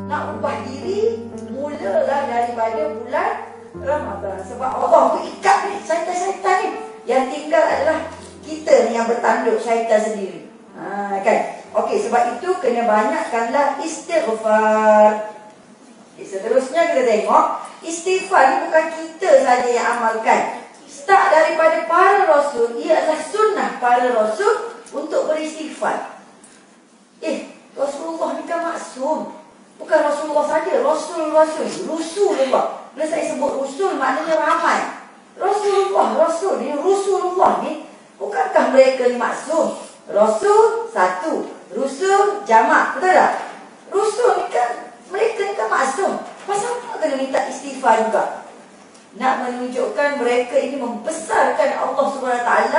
nak ubah diri, mulalah daripada bulan Ramadan. Sebab Allah tu ikat ni syaitan-syaitan ni. Yang tinggal adalah kita ni yang bertanduk syaitan sendiri. Kan? Okey, sebab itu kena banyakkanlah istighfar. Seterusnya kita tengok, istighfar ni bukan kita saja yang amalkan. Start daripada para rasul. Ia adalah sunnah para rasul untuk beristighfar. Rasulullah ni kan maksum. Bukan Rasulullah saja, Rasulullah. Bila saya sebut Rasul, maknanya ramai. Rasul ni bukankah mereka ni maksum? Rasul satu, Rusul jamak, betul tak? Rasul ni kan, mereka ni kan maksum. Pasal apa kena minta istighfar juga? Nak menunjukkan mereka ini membesarkan Allah SWT.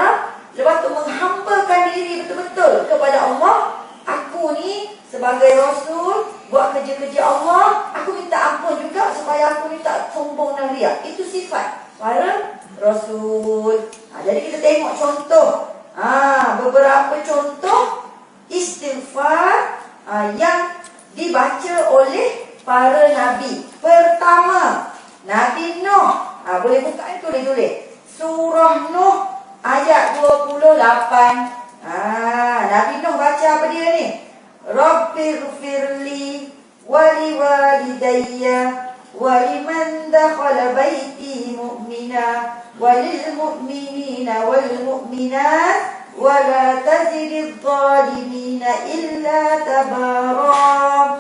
Lepas tu menghambakan diri betul-betul kepada Allah. Aku ni sebagai Rasul, buat kerja-kerja Allah, aku minta ampun juga supaya aku ni tak sombong dan riak. Itu sifat para Rasul. Jadi kita tengok contoh, beberapa contoh istighfar yang dibaca oleh para Nabi. Pertama, Nabi Nuh. Boleh buka ni, tulis. Surah Nuh ayat 28. Nabi Nuh baca apa dia ni? Rabbighfirli wali walidayya waliman dakhala baiti mu'mina walil mu'minina wal mu'minat wala tazididz zalimina illa tabara.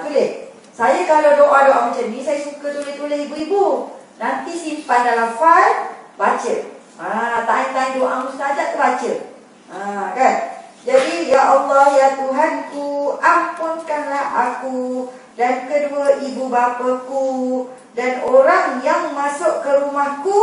Tulis. Saya kalau doa-doa macam ni, saya suka tulis-tulis ibu-ibu. Nanti simpan dalam file, baca. Time-time doa mustajab terbaca. Kan? Jadi, ya Allah, ya Tuhanku, ampunkanlah aku dan kedua ibu bapaku dan orang yang masuk ke rumahku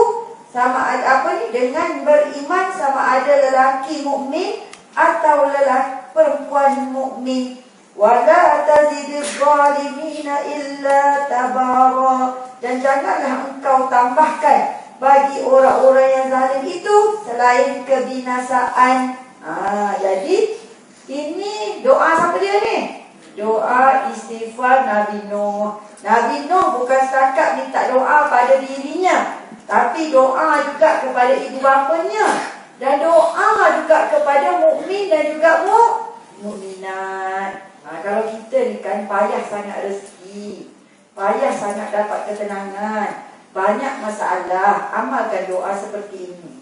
sama ada dengan beriman, sama ada lelaki mukmin atau lelaki perempuan mukmin. Wala tazididz zalimina illa tabara. Dan janganlah engkau tambahkan bagi orang-orang yang zalim itu selain kebinasaan. Jadi ini doa siapa dia ni? Doa istighfar Nabi Nuh. Nabi Nuh bukan setakat minta doa pada dirinya, tapi doa juga kepada ibu bapanya, dan doa juga kepada mukmin dan juga mukminat. Kalau kita ni kan payah sangat rezeki, payah sangat dapat ketenangan, banyak masalah, amalkan doa seperti ini.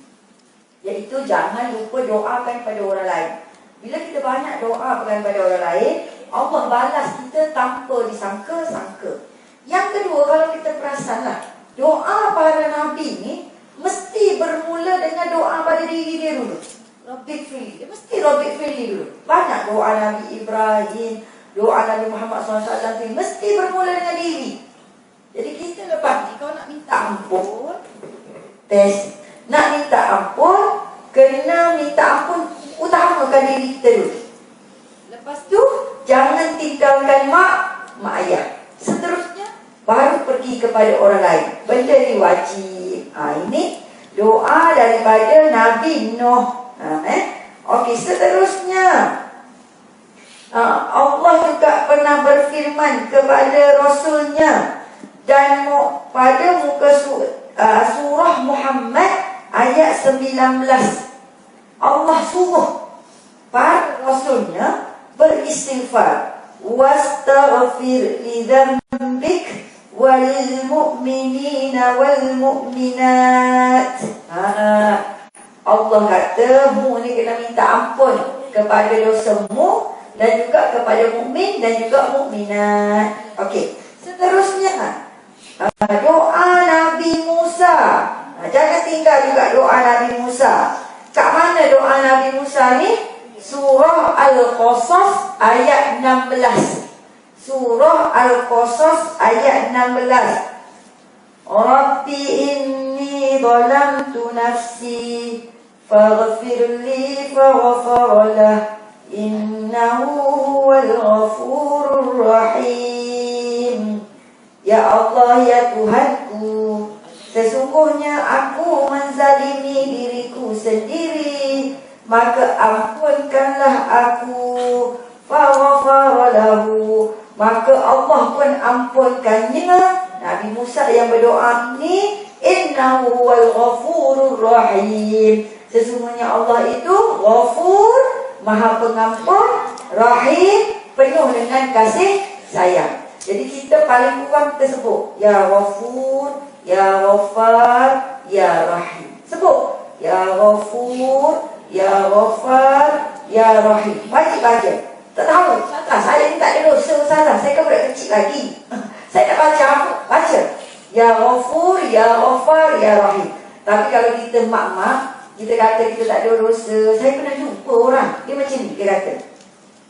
Iaitu jangan lupa doakan pada orang lain. Bila kita banyak doakan pada orang lain, Allah balas kita tanpa disangka-sangka. Yang kedua, kalau kita perasanlah, doa para Nabi ni mesti bermula dengan doa pada diri dia dulu. Rabbighfirli. Dia mesti Rabbighfirli dulu. Banyak doa Nabi Ibrahim, doa Nabi Muhammad SAW mesti bermula dengan diri. Jadi kita lepas ni, kalau nak minta ampun, nak minta ampun, kena minta ampun, utamakan diri kita dulu. Lepas tu, jangan tinggalkan mak ayah. Seterusnya, baru pergi kepada orang lain. Benda ni wajib. Ini doa daripada Nabi Nuh. Okey, seterusnya, Allah juga pernah berfirman kepada Rasulnya. Dan pada muka surah Muhammad ayat 19, Allah suruh para Rasulnya beristighfar. Wastaghfir li dzambik walil mu'minina wal mu'minat. Allah kata, mu ni kena minta ampun kepada dosamu dan juga kepada mukmin dan juga mukminat. Okey, seterusnya doa Nabi Musa. Jangan tinggal juga doa Nabi Musa. Kat mana doa Nabi Musa ni? Surah Al-Qasas ayat 16. Surah Al-Qasas ayat 16. Rabbi inni zalamtu nafsi faghfirli faghfaralah innahu huwal ghafurur rahim. Ya Allah, ya Tuhanku, sesungguhnya aku menzalimi diriku sendiri, maka ampunkanlah aku. Faghfara lahu, maka Allah pun ampunkannya. Nabi Musa yang berdoa ni, innahu huwal ghafurur rahim. Sesungguhnya Allah itu Ghafur, Maha Pengampun, Rahim, penuh dengan kasih sayang. Jadi kita paling kurang kita sebut Ya Ghafur, Ya Ghafar, Ya Rahim. Sebut Ya Ghafur, Ya Ghafar, Ya Rahim. Wajib baca. Tak tahu, saya ni tak ada dosa salah. Saya kan budak kecil lagi. Saya nak baca apa? Baca Ya Ghafur, Ya Ghafar, Ya Rahim. Tapi kalau kita mak-mak, kita kata kita tak ada dosa. Saya pernah jumpa orang, dia macam ni, dia kata,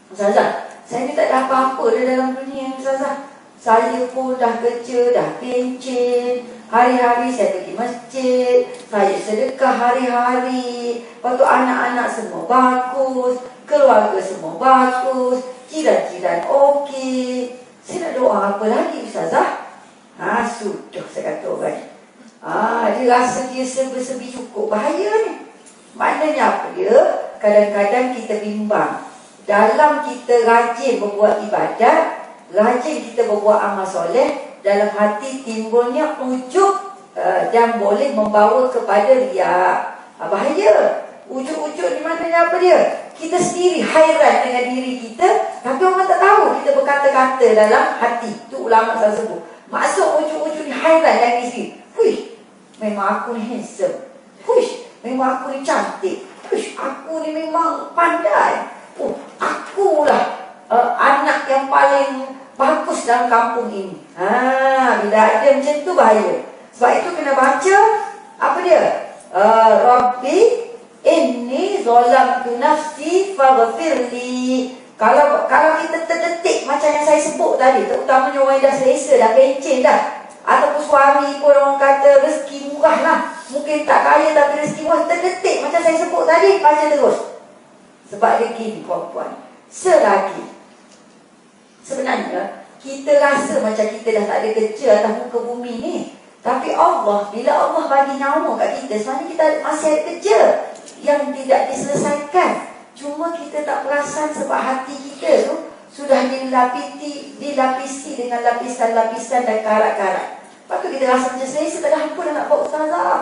Ustazah, saya ni tak ada apa-apa dalam dunia, Ustazah. Saya pun dah kerja, dah pencen. Hari-hari saya pergi masjid, saya sedekah hari-hari. Lepas tu anak-anak semua bagus, keluarga semua bagus, jiran-jiran okey. Saya nak doa apa lagi, Ustazah? Sudah, saya kata orang. Dia rasa dia serba-serbi cukup. Bahaya ni. Maknanya apa dia? Kadang-kadang kita bimbang. Dalam kita rajin berbuat ibadat, rajin kita berbuat amal soleh, dalam hati timbulnya ujub dan boleh membawa kepada riak. Bahaya. Ujub-ujub ni maknanya apa dia? Kita sendiri hairan dengan diri kita, tapi orang tak tahu kita berkata-kata dalam hati. Itu ulama selalu sebut. Maksud ujub-ujub ni hairan dalam diri sendiri. Memang aku ni handsome. Memang aku ni cantik. Aku ni memang pandai. Akulah anak yang paling bagus dalam kampung ini. Bila ada macam tu bahaya. Sebab itu kena baca apa dia? Rabbi inni zalamtu nafsi faghfirli. Kalau kita terdetik macam yang saya sebut tadi, terutamanya orang yang dah selesa, dah pencen dah, ataupun suami pun orang kata rezeki murah lah, mungkin tak kaya tapi rezeki murah, terdetik macam saya sebut tadi, baca terus. Sebab dia gini puan-puan, selagi sebenarnya kita rasa macam kita dah tak ada kerja atas muka bumi ni, tapi Allah, bila Allah bagi nyawa kat kita, sebenarnya kita masih ada kerja yang tidak diselesaikan. Cuma kita tak perasan sebab hati kita tu sudah dilapisi dengan lapisan-lapisan dan karat-karat. Lepas tu kita rasa macam selesa, tak ada apa dah nak buat Ustazah.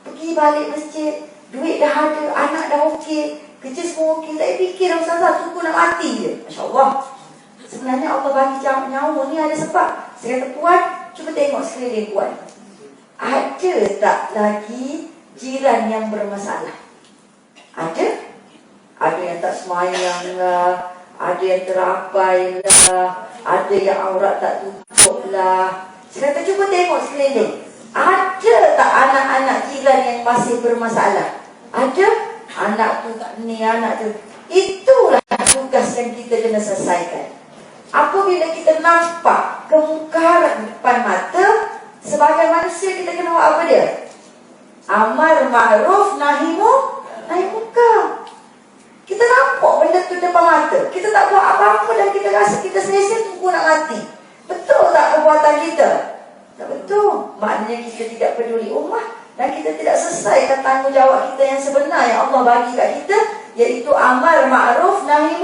Pergi balik masjid, duit dah ada, anak dah okey, kerja semua okey, tak fikir dah Ustazah, tunggu nak mati je. Masya Allah. Sebenarnya Allah bagi nyawa ni ada sebab. Saya kata puan, cuba tengok sekeliling puan. Ada tak lagi jiran yang bermasalah? Ada? Ada yang tak semayang lah, ada yang terabai lah, ada yang aurat tak tutup lah. Saya kata cuba tengok sekeliling. Ada tak anak-anak jiran yang masih bermasalah? Ada? Anak tu tak ni, anak tu. Itulah tugas yang kita kena selesaikan. Apabila kita nampak kemungkaran depan mata, sebagai manusia kita kena buat apa dia? Amar ma'ruf nahi munkar. Kita nampak benda tu depan mata, kita tak buat apa-apa dan kita rasa kita selesa, tunggu nak mati. Betul tak perbuatan kita? Tak betul. Maknanya kita tidak peduli ummah dan kita tidak selesaikan tanggungjawab kita yang sebenar yang Allah bagi kat kita, iaitu amar ma'ruf nahi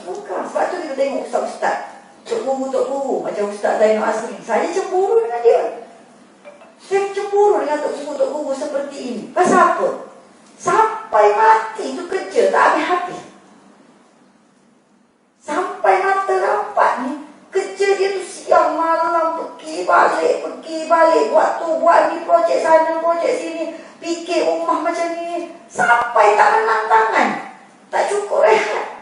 munkar. Sebab tu kita tengok ustaz-ustaz, tok guru macam Ustaz Zainal Asri, saya cemburu dengan dia. Saya cemburu dengan tok guru seperti ini. Pasal apa? Sampai mati tu kerja tak habis-habis. Sampai mata rampak ni, kerja dia tu siang malam, pergi balik, buat tu, buat ni, projek sana, projek sini, fikir rumah macam ni, sampai tak menang tangan, tak cukup rehat.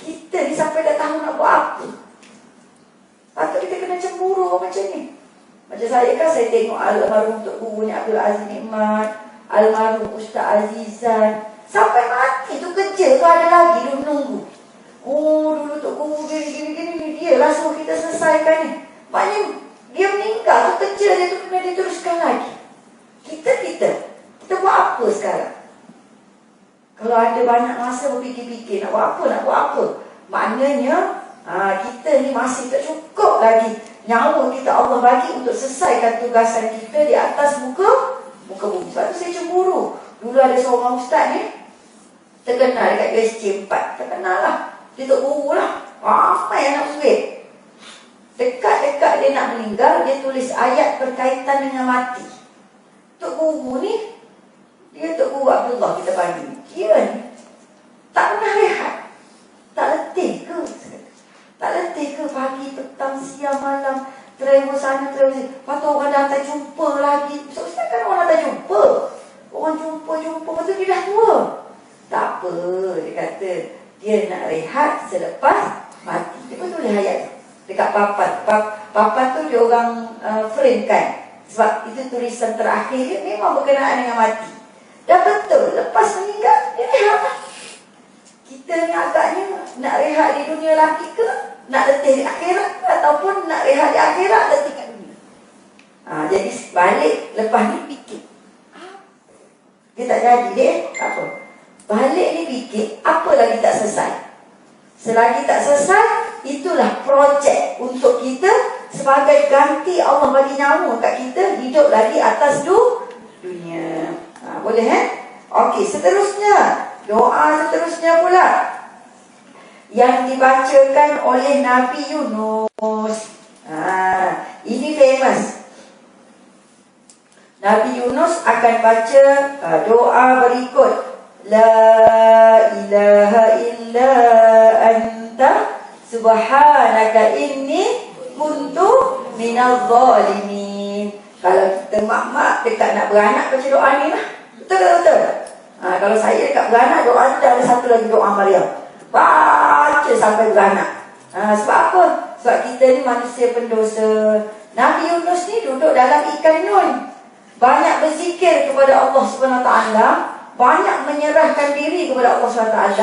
Kita ni sampai dah tahu nak buat apa. Patut kita kena cemburu macam ni. Macam saya kan, saya tengok almarhum Tok Guru ni Abdul Aziz Nikmat, almarhum Ustaz Azizan, sampai mati tu kerja tu ada lagi, dulu nunggu. Dulu Tok Guru gini, dia lah suruh kita selesaikan ni. Maknanya dia meninggal tu kerja dia tu kena diteruskan lagi. Kita buat apa sekarang? Kalau ada banyak masa berfikir-fikir nak buat apa, maknanya kita ni masih tak cukup lagi nyawa kita Allah bagi untuk selesaikan tugasan kita di atas muka bumi. Sebab tu saya cemburu. Dulu ada seorang ustaz ni terkenal dekat USJ 4. Terkenal lah. Dia Tok Guru lah. Ramai anak murid. Dekat-dekat dia nak meninggal, dia tulis ayat berkaitan dengan mati. Tok Guru ni, dia Tok Guru Abdullah kita panggil. Dia ni tak pernah rehat. Tak letih ke? Tak letih ke pagi, petang, siang, malam, travel sana, travel sini. Lepas tu orang datang jumpa lagi. Sebab kan orang datang jumpa. Orang jumpa, lepas tu dia dah tua. Tak apa, dia kata dia nak rehat selepas mati. Dia pun tulis ayat dekat papan. Papan tu dia orang frame kan. Sebab itu tulisan terakhir dia memang berkenaan dengan mati. Dah betul, lepas meninggal dia rehat. Kita ni agaknya nak rehat di dunia lagi ke, nak letih di akhirat ke, ataupun nak rehat di akhirat, letih kat dunia. Jadi balik lepas ni fikir. Dia tak jadi dia, tak apa. Balik ni fikir, apa lagi tak selesai. Selagi tak selesai, itulah projek untuk kita sebagai ganti Allah bagi nyawa kat kita hidup lagi atas dunia. Boleh Okey, seterusnya. Doa seterusnya pula yang dibacakan oleh Nabi Yunus. Ini famous. Nabi Yunus akan baca doa berikut. La ilaha illa anta subhanaka inni kuntu minaz zalimin. Kalau kita mak-mak dekat nak beranak baca doa ni lah. Betul-betul. Kalau saya dekat beranak, doa tu dah ada satu lagi doa Maryam. Baca sampai beranak. Sebab apa? Sebab kita ni manusia pendosa. Nabi Yunus ni duduk dalam ikan nun. Banyak berzikir kepada Allah SWT. Banyak menyerahkan diri kepada Allah SWT.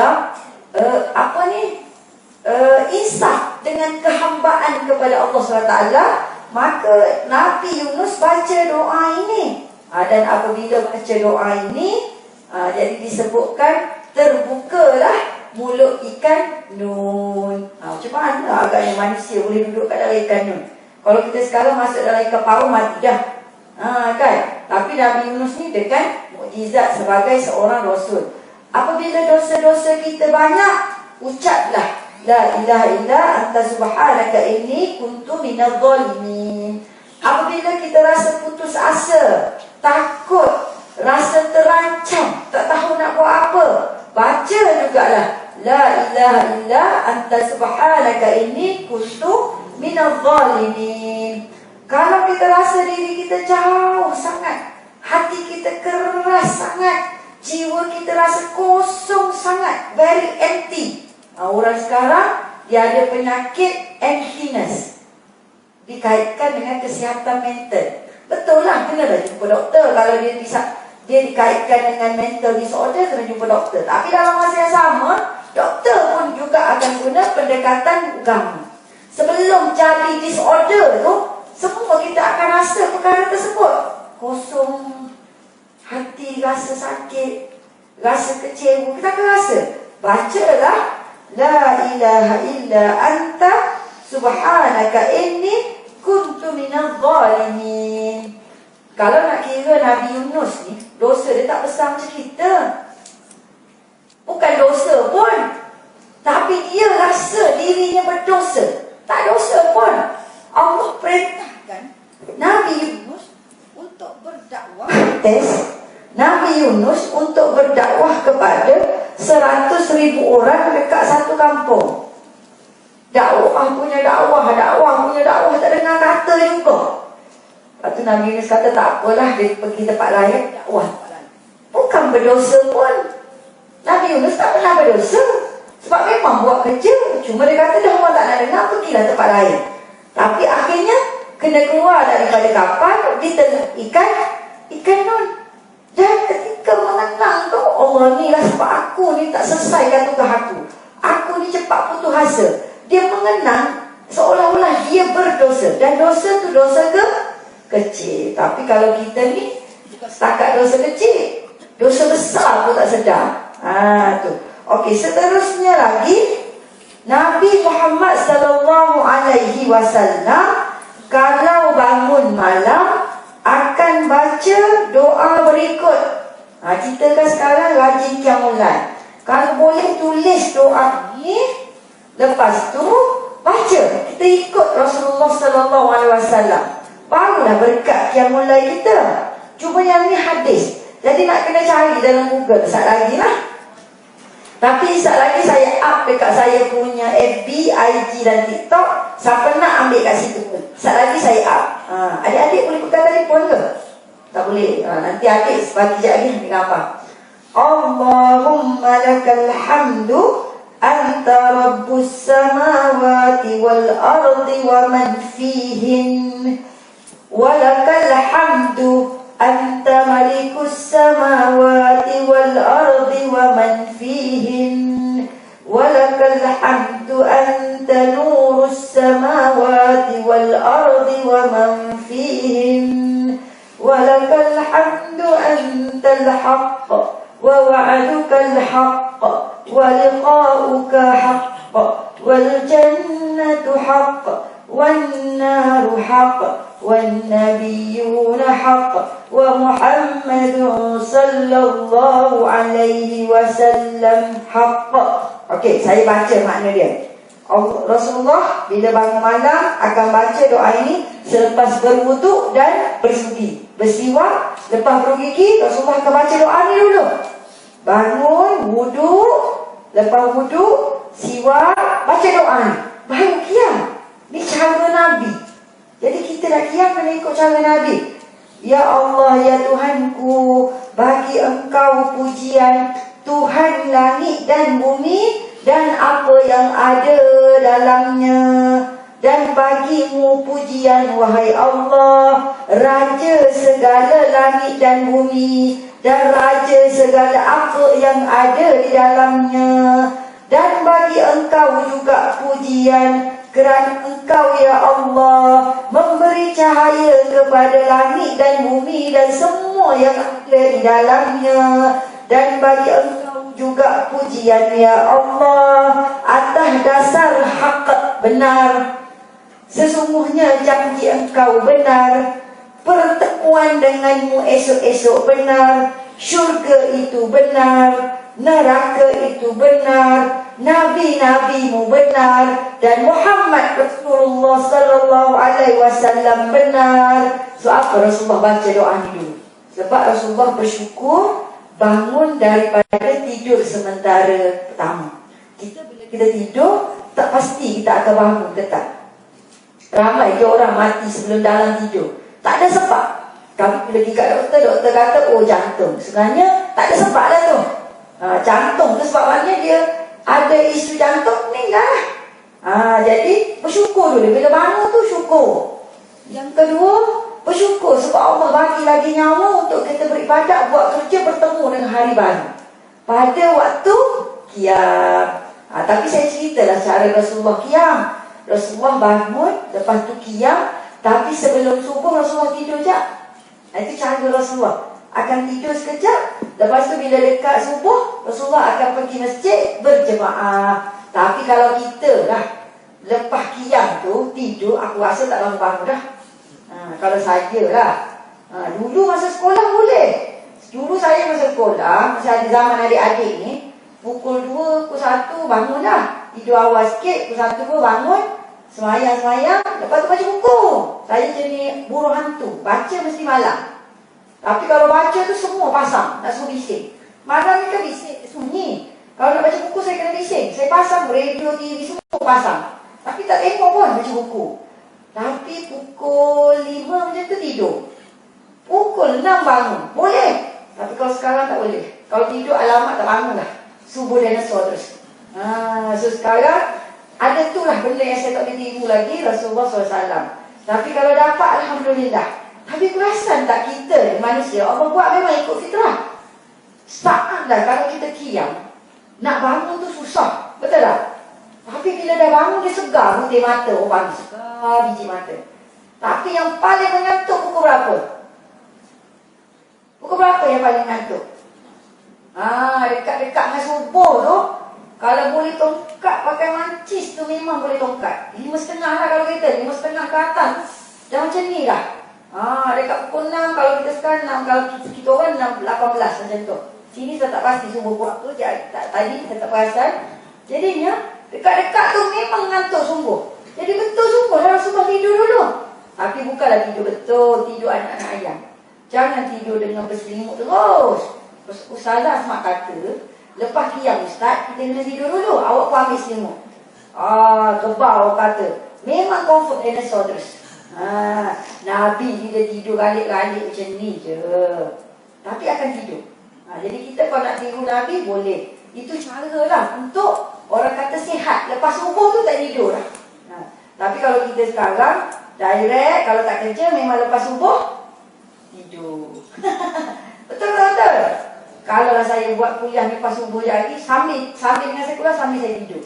Insaf dengan kehambaan kepada Allah SWT. Maka Nabi Yunus baca doa ini. Dan apabila baca doa ini, jadi disebutkan terbukalah mulut ikan nun. Macam mana agaknya manusia boleh duduk kat dalam ikan nun? Kalau kita sekarang masuk dalam ikan paus mati dah. Kan? Tapi Nabi Yunus ni dengan mukjizat sebagai seorang rasul. Apabila dosa-dosa kita banyak, ucaplah la ilaha illa anta subhanaka inni kuntu minadh dhalimin. Apabila kita rasa putus asa, takut, rasa terancam, tak tahu nak buat apa, baca jugalah la ilaha illa anta subhanaka inni kuntu minadh dhalimin. Kalau kita rasa diri kita jauh sangat, hati kita keras sangat, jiwa kita rasa kosong sangat, very empty. Orang sekarang dia ada penyakit emptiness, dikaitkan dengan kesihatan mental. Betul lah, kenalah jumpa doktor. Kalau dia dikaitkan dengan mental disorder, kena jumpa doktor. Tapi dalam masa yang sama, doktor pun juga akan guna pendekatan agama. Sebelum jadi disorder tu, semua kita akan rasa perkara tersebut. Kosong, hati rasa sakit, rasa kecewa, kita akan rasa. Bacalah la ilaha illa anta subhanaka inni kuntu minadh dhalimin. Kalau nak kira Nabi Yunus ni, dosa dia tak besar macam kita. Bukan dosa pun, tapi dia rasa dirinya berdosa. Tak dosa pun. Allah perintahkan Nabi Yunus untuk berdakwah. Nabi Yunus untuk berdakwah kepada 100,000 orang dekat satu kampung. Dakwah punya dakwah, tak dengar kata juga. Lepas tu Nabi Yunus kata tak apalah, dia pergi tempat lain dakwah. Bukan berdosa pun. Nabi Yunus tak pernah berdosa. Sebab memang buat kerja. Cuma dia kata dah orang tak nak dengar, pergilah tempat lain. Tapi akhirnya kena keluar daripada kapal, ditelan ikan nun. Dan ketika mengenang tu, Allah ni lah sebab aku ni tak selesaikan tugas aku. Aku ni cepat putus asa. Dia mengenang seolah-olah dia berdosa. Dan dosa tu dosa kecil. Tapi kalau kita ni setakat dosa kecil, dosa besar pun tak sedar. Tu. Okey, seterusnya lagi, Nabi Muhammad SAW kalau bangun malam akan baca doa berikut. Kita kan sekarang rajin qiyamul lail. Kalau boleh tulis doa ni, lepas tu baca, kita ikut Rasulullah sallallahu alaihi wasallam. Barulah berkat qiyamul lail kita. Cuma yang ni hadis. Jadi nak kena cari dalam Google sekejap lagi lah. Tapi sekejap lagi saya up dekat saya punya FB, IG dan TikTok. Siapa nak ambil kat situ pun. Sekejap lagi saya up. Adik-adik boleh pegang telefon ke? Tak boleh. Nanti adik sebab sekejap lagi ambil gambar. Allahumma lakal hamdu anta rabbus samawati wal ardi wa man fihin. Walakal hamdu anta malikus samawati wal ardi wa man fihin. Walakal hamdu anta nurus samawati wal ardi wa man fihin. Walakal hamdu antal haqq wa wa'adukal haqq wa liqa'uka haqq wal jannatu haqq wan naru haqq والنبيون حق ومحمد صلى الله عليه وسلم حق. Okey, saya baca makna dia. Rasulullah bila bangun malam akan baca doa ini selepas berwuduk dan bersuci. Bersiwak, lepas beruk gigi, Rasulullah akan baca doa ni dulu. Bangun, wuduk, lepas wuduk, siwak, baca doa ni. Baru qiyam. Ni cara Nabi. Jadi kita dah qiyam kena ikut cara Nabi. Ya Allah, ya Tuhanku, bagi Engkau pujian, Tuhan langit dan bumi dan apa yang ada dalamnya. Dan bagimu pujian, wahai Allah, Raja segala langit dan bumi dan Raja segala apa yang ada di dalamnya. Dan bagi Engkau juga pujian, kerana Engkau ya Allah memberi cahaya kepada langit dan bumi dan semua yang ada di dalamnya. Dan bagi Engkau juga pujian ya Allah atas dasar hak benar. Sesungguhnya janji Engkau benar, pertemuan denganmu esok-esok benar, syurga itu benar, neraka itu benar, Nabi-Nabimu benar, dan Muhammad Rasulullah sallallahu alaihi wasallam benar. So apa Rasulullah baca doa ni dulu? Sebab Rasulullah bersyukur bangun daripada tidur sementara pertama. Kita bila kita tidur, tak pasti kita akan bangun ke tak. Ramai je orang mati sebelum dalam tidur. Tak ada sebab. Tapi bila pergi kat doktor, doktor kata, oh jantung. Sebenarnya tak ada sebab lah tu. Jantung tu sebabnya dia ada isu jantung, meninggal lah. Jadi bersyukur dulu. Bila bangun tu syukur. Yang kedua, bersyukur sebab Allah bagi lagi nyawa untuk kita beribadat, buat kerja, bertemu dengan hari baru pada waktu qiyam. Tapi saya ceritalah cara Rasulullah qiyam. Rasulullah bangun, lepas tu qiyam, tapi sebelum subuh Rasulullah tidur je. Itu cara Rasulullah. Akan tidur sekejap, lepas tu bila dekat subuh Rasulullah akan pergi masjid berjemaah. Tapi kalau kita lah lepas qiyam tu tidur, aku rasa tak bangun-bangun dah. Kalau saya lah, dulu masa sekolah boleh. Dulu saya masa sekolah, masa ada zaman adik-adik ni, pukul 2, pukul 1 bangun dah. Tidur awal sikit, pukul 1 pun bangun, semayang-semayang, lepas tu baca buku. Saya jenis buruh hantu, baca mesti malam. Tapi kalau baca tu semua pasang, nak suruh bising. Malam ni kan bising, sunyi. Kalau nak baca buku saya kena bising. Saya pasang radio, TV semua pasang. Tapi tak tengok pun baca buku. Tapi pukul 5 macam tu tidur. Pukul 6 bangun, boleh. Tapi kalau sekarang tak boleh. Kalau tidur alamat tak bangun lah. Subuh dinosaur terus. So sekarang ada tu lah benda yang saya tak boleh tiru lagi, Rasulullah SAW. Tapi kalau dapat, Alhamdulillah. Tapi perasan tak kita manusia, Allah buat memang ikut fitrah. Saat dah kalau kita qiyam, nak bangun tu susah, betul tak? Tapi bila dah bangun dia segar putih mata, orang segar biji mata. Tapi yang paling mengantuk pukul berapa? Pukul berapa yang paling mengantuk? Dekat-dekat dengan subuh tu, kalau boleh tongkat pakai mancis tu memang boleh tongkat. 5.30 lah kalau kita, 5.30 ke atas. Dah macam ni lah. Dekat pukul 6, kalau kita sekarang 6, kalau kita orang 6, 18 macam tu. Sini saya tak pasti subuh buat apa, tadi saya tak perasan. Jadinya, dekat-dekat tu memang ngantuk sungguh. Jadi betul semua dalam rumah tidur dulu. Tapi bukanlah tidur betul, tidur anak-anak ayam. Jangan tidur dengan berselimut terus. Ustazah Asma kata, lepas qiyam Ustaz, kita kena tidur dulu. Awak pun ambil selimut. Kebal kata. Memang comfort dinosaur terus. Nabi dia tidur galik-galik macam ni je. Tapi akan tidur. Jadi kita kalau nak tidur Nabi boleh. Itu cara lah untuk orang kata sihat. Lepas subuh tu tak tidur lah. Tapi kalau kita sekarang direct, kalau tak kerja memang lepas subuh tidur. Betul-betul. Kalau saya buat kuliah lepas subuh lagi, sambil dengan saya kuliah, sambil saya tidur.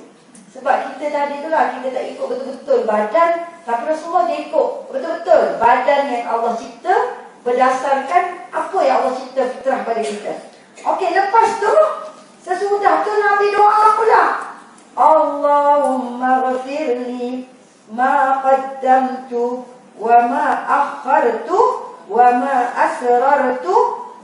Sebab kita tadi tu lah, kita tak ikut betul-betul badan. Tapi Rasulullah dia ikut betul-betul badan yang Allah cipta berdasarkan apa yang Allah cipta fitrah pada kita. Okey, lepas tu sesudah tu Nabi doa pula. Allahumma ghafirli ma qaddamtu wa ma akhartu wa ma asrartu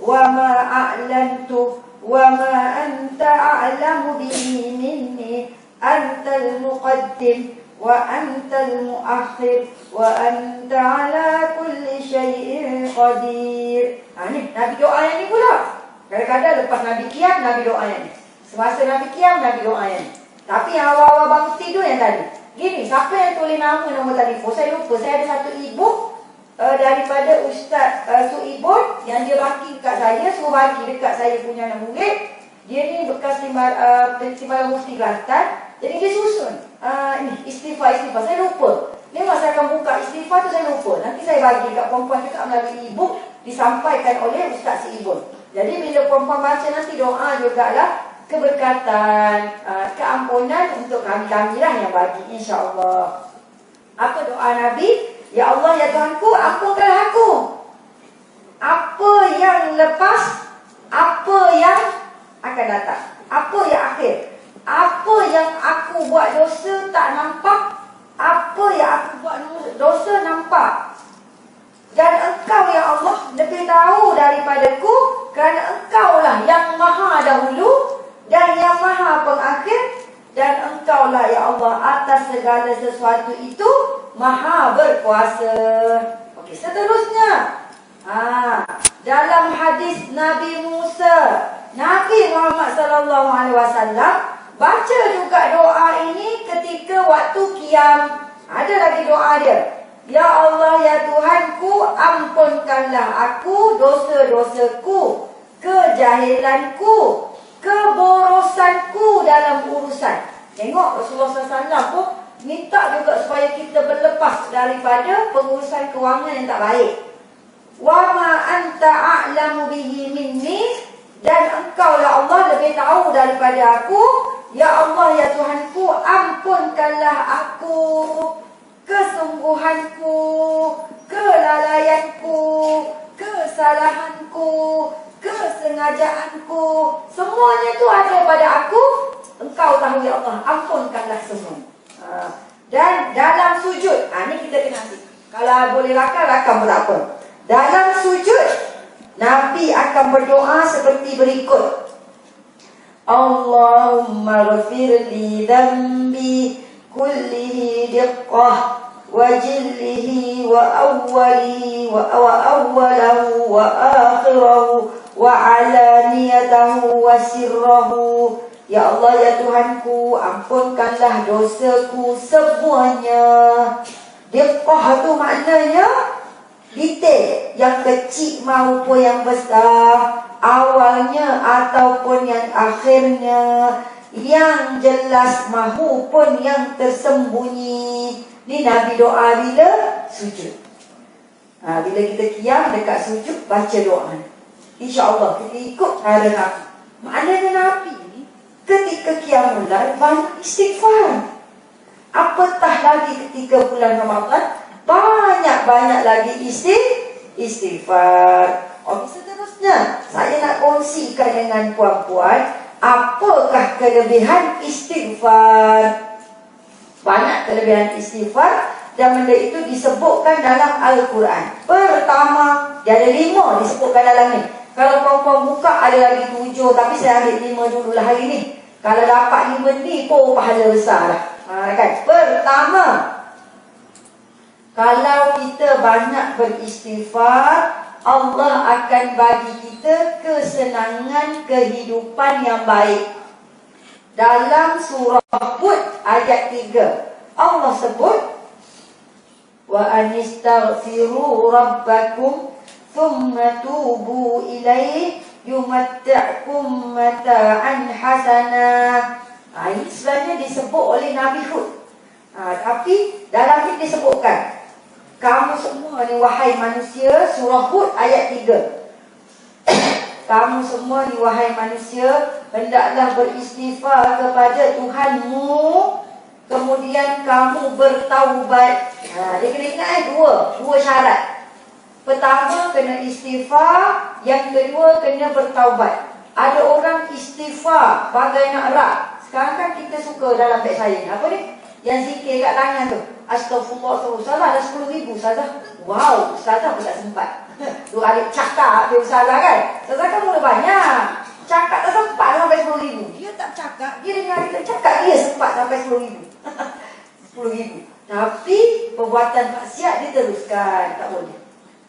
wa ma a'lantu wa ma anta a'lamu bihi minni antal muqaddim wa antal muakhir wa anta ala kulli syai'in qadir. Ni Nabi doa yang ni pula. Kadang-kadang lepas Nabi qiyam, Nabi doa yang ni. Semasa Nabi qiyam, Nabi doa yang ni. Tapi yang awal-awal bangun tidur yang tadi. Gini, siapa yang tulis nama telefon? Saya lupa. Saya ada satu ibu daripada Ustaz Suibun yang dia bagi dekat saya, suruh bagi dekat saya punya anak murid. Dia ni bekas timbalan Mufti Kelantan. Jadi dia susun ini istighfar. Saya lupa. Memang saya akan buka istighfar tu, saya lupa. Nanti saya bagi dekat perempuan juga melalui e-book disampaikan oleh Ustaz Suibun. Jadi bila perempuan baca nanti doa jugalah keberkatan, keampunan untuk kami-kami lah yang bagi, insya-Allah. Apa doa Nabi? Ya Allah, ya Tuhanku, ampunkanlah aku. Apa yang lepas, apa yang akan datang, apa yang akhir, apa yang aku buat dosa tak nampak, apa yang aku buat dosa nampak. Dan Engkau ya Allah lebih tahu daripadaku, kerana Engkau lah yang maha dahulu dan yang maha pengakhir, dan Engkau lah ya Allah atas segala sesuatu itu maha berkuasa. Okey, seterusnya dalam hadis Nabi Musa, Nabi Muhammad sallallahu alaihi wasallam baca juga doa ini ketika waktu qiyam. Ada lagi doa dia. Ya Allah, ya Tuhanku, ampunkanlah aku dosa-dosaku, kejahilanku, keborosanku dalam urusan. Tengok Rasulullah SAW pun minta juga supaya kita berlepas daripada pengurusan kewangan yang tak baik. Wa ma anta a'lamu bihi minni, dan Engkau ya Allah lebih tahu daripada aku. Ya Allah, ya Tuhanku, ampunkanlah aku kesungguhanku, kelalaianku, kesalahanku, kesengajaanku. Semuanya tu ada pada aku. Engkau tahu ya Allah, ampunkanlah semua. Dan dalam sujud, ni kita kena ambil. Kalau boleh rakam pun tak apa. Dalam sujud, Nabi akan berdoa seperti berikut. Allahumma ghafirli dhanbi kullihi diqqah wa jillihi wa awwalihi wa awwalahu wa akhirahu wa alaniyatahu wa sirrahu. Ya Allah, ya Tuhanku, ampunkanlah dosaku semuanya. Diqqah tu maknanya detail, yang kecil maupun yang besar, awalnya ataupun yang akhirnya, yang jelas maupun yang tersembunyi. Ni Nabi doa bila sujud. Bila kita qiyam dekat sujud, baca doa. InsyaAllah kita ikut cara Nabi. Maknanya Nabi ni ketika qiyamul lail banyak istighfar. Apatah lagi ketika bulan Ramadan, banyak-banyak lagi istighfar. Okey, seterusnya saya nak kongsikan dengan puan-puan, apakah kelebihan istighfar. Banyak kelebihan istighfar, dan benda itu disebutkan dalam Al-Quran. Pertama, dia ada 5 disebutkan dalam ni. Kalau puan-puan buka ada lagi 7, tapi saya ambil 5 dulu lah hari ni. Kalau dapat 5 ni pun pahala besar lah. Kan? Pertama, Kalau kita banyak beristighfar, Allah akan bagi kita kesenangan kehidupan yang baik. Dalam surah Hud ayat 3, Allah sebut, wa anistaghfiru rabbakum thumma tubu ilaihi yumatti'kum mata'an hasanah. Ini sebenarnya disebut oleh Nabi Hud. Tapi dalam ini disebutkan, kamu semua ni wahai manusia, surah Hud ayat 3. Kamu semua ni wahai manusia, hendaklah beristighfar kepada Tuhanmu, kemudian kamu bertaubat. Dia kena ingat dua syarat. Pertama kena istighfar, yang kedua kena bertaubat. Ada orang istighfar bagai nak rap. Sekarang kan kita suka dalam beg saya, apa ni? Yang zikir kat tangan tu, Astaghfirullah, Ustazah dah 10,000 Ustazah. Wow, Ustazah pun tak sempat. Tu adik cakap dia Ustazah kan, Ustazah kan mula banyak, cakap tak sempat sampai 10,000. Dia tak cakap, dia dengar kita cakap, dia sempat sampai 10,000. 10,000. Tapi perbuatan maksiat dia teruskan, tak boleh.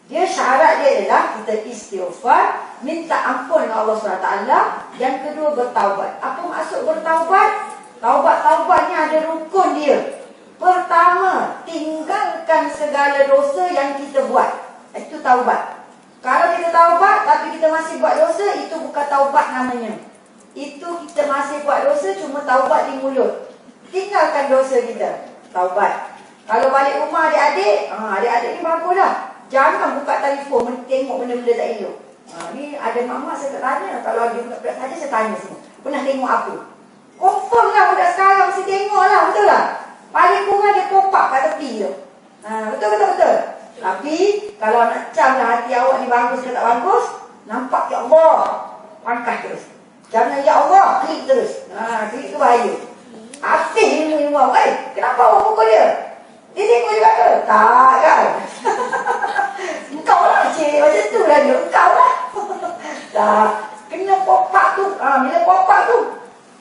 Dia syarat dia adalah kita istighfar, minta ampun dengan Allah SWT. Yang kedua bertaubat. Apa maksud bertaubat? Taubat ni ada rukun dia. Pertama, tinggalkan segala dosa yang kita buat. Itu taubat. Kalau kita taubat tapi kita masih buat dosa, itu bukan taubat namanya. Itu kita masih buat dosa, cuma taubat di mulut. Tinggalkan dosa kita, taubat. Kalau balik rumah adik-adik, adik-adik ni baguslah. Jangan buka telefon tengok benda-benda tak elok. Ni ada mak-mak saya tanya, kalau dia budak-budak saja saya tanya semua, pernah tengok apa? Confirm lah budak sekarang mesti tengok lah, betul lah. Paling kurang dia pop up kat tepi tu. Betul. Tapi kalau nak cam lah hati awak ni bagus ke tak bagus, nampak ya Allah, pangkas terus. Jangan ya Allah, klik terus. Klik tu bahaya. Aktif ilmu awak. Kenapa awak pukul dia? Dia tengok juga ke? Tak kan? Engkau lah cik, macam tu lah dia. Engkau lah. Tak. Kena pop up tu. Bila pop up tu,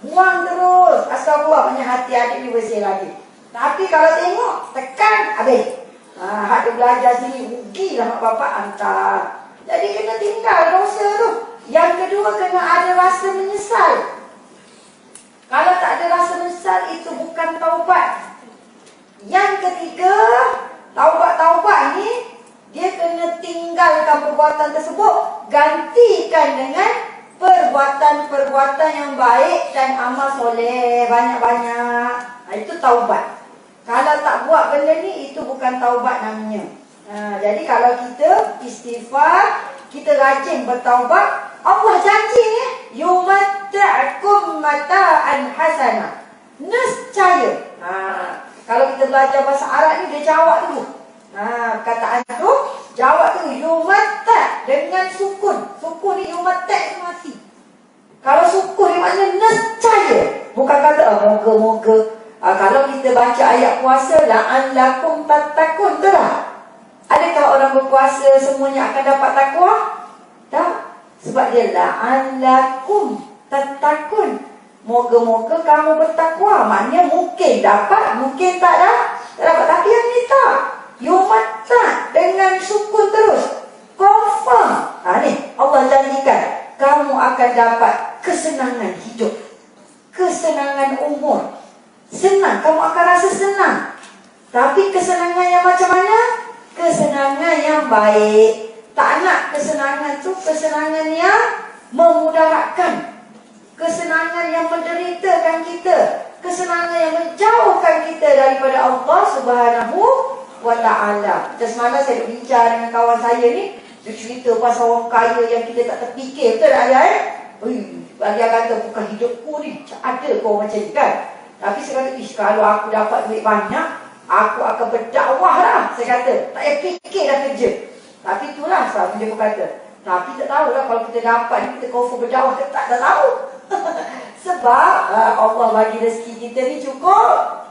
buang terus. Astagfirullah, banyak hati adik ni bersih lagi. Tapi kalau tengok, tekan, habis. Hak dia belajar sini, rugilah mak bapak hantar. Jadi kena tinggal dosa tu. Yang kedua, kena ada rasa menyesal. Kalau tak ada rasa menyesal, itu bukan taubat. Yang ketiga, taubat ni, dia kena tinggalkan perbuatan tersebut, gantikan dengan perbuatan-perbuatan yang baik dan amal soleh banyak-banyak. Itu taubat. Kalau tak buat benda ni, itu bukan taubat namanya. Jadi kalau kita istighfar, kita rajin bertaubat, Allah janji ni, yumatti'kum mata'an hasanah. Nescaya. Kalau kita belajar bahasa Arab ni, dia jawab dulu. Kataan tu, jawab tu yumatta' dengan sukun. Sukun ni yumatta' mati. Kalau sukun ni maknanya nescaya. Bukan kata moga-moga. Kalau kita baca ayat puasa, la'allakum tattaqun, betul tak? Adakah orang berpuasa semuanya akan dapat takwa? Tak. Sebab dia la'allakum tattaqun. Moga-moga kamu bertakwa. Maknanya mungkin dapat, mungkin tak dapat. Tapi yang ni tak. Yumatta' dengan sukun terus. Confirm. Ni Allah janjikan, kamu akan dapat kesenangan hidup, kesenangan umur. Senang, kamu akan rasa senang. Tapi kesenangan yang macam mana? Kesenangan yang baik. Tak nak kesenangan tu kesenangan yang memudaratkan, kesenangan yang menderitakan kita, kesenangan yang menjauhkan kita daripada Allah Subhanahu wa ta'ala. Semalam saya bincang dengan kawan saya ni, dia cerita pasal orang kaya yang kita tak terfikir. Betul tak ayah? Dia kata, bukan hidupku ni, ada kau macam ni kan? Tapi saya kata, kalau aku dapat duit banyak, aku akan berdakwah lah. Saya kata, tak payah fikir dah kerja. Tapi itulah sebab dia berkata, tapi tak tahulah kalau kita dapat ni, kita confirm berdakwah ke tak tahu. Sebab Allah bagi rezeki kita ni cukup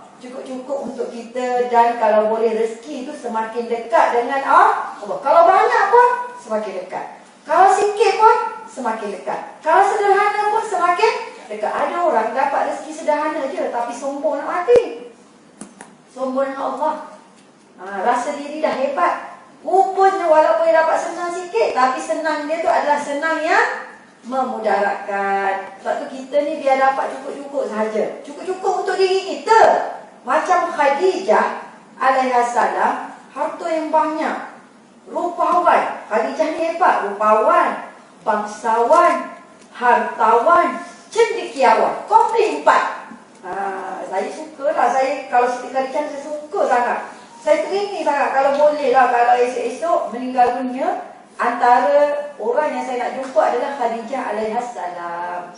untuk kita. Dan kalau boleh rezeki itu semakin dekat dengan Allah. Kalau banyak pun semakin dekat, kalau sikit pun semakin dekat, kalau sederhana pun semakin dekat. Ada orang dapat rezeki sederhana je, tapi sombong nak mati. Sombong dengan Allah. Rasa diri dah hebat. Rupanya walaupun dia dapat senang sikit, tapi senang dia tu adalah senang yang memudaratkan. Sebab tu kita ni biar dapat cukup-cukup sahaja. Cukup-cukup untuk diri kita. Macam Khadijah alaihissalam, harta yang banyak, rupawan. Khadijah ni hebat, rupawan, bangsawan, hartawan, cendekiawan. Komplit 4. Saya sukalah. Saya kalau Siti Khadijah saya suka sangat. Saya teringin sangat kalau boleh lah, kalau esok-esok meninggal dunia, antara orang yang saya nak jumpa adalah Khadijah alaihissalam.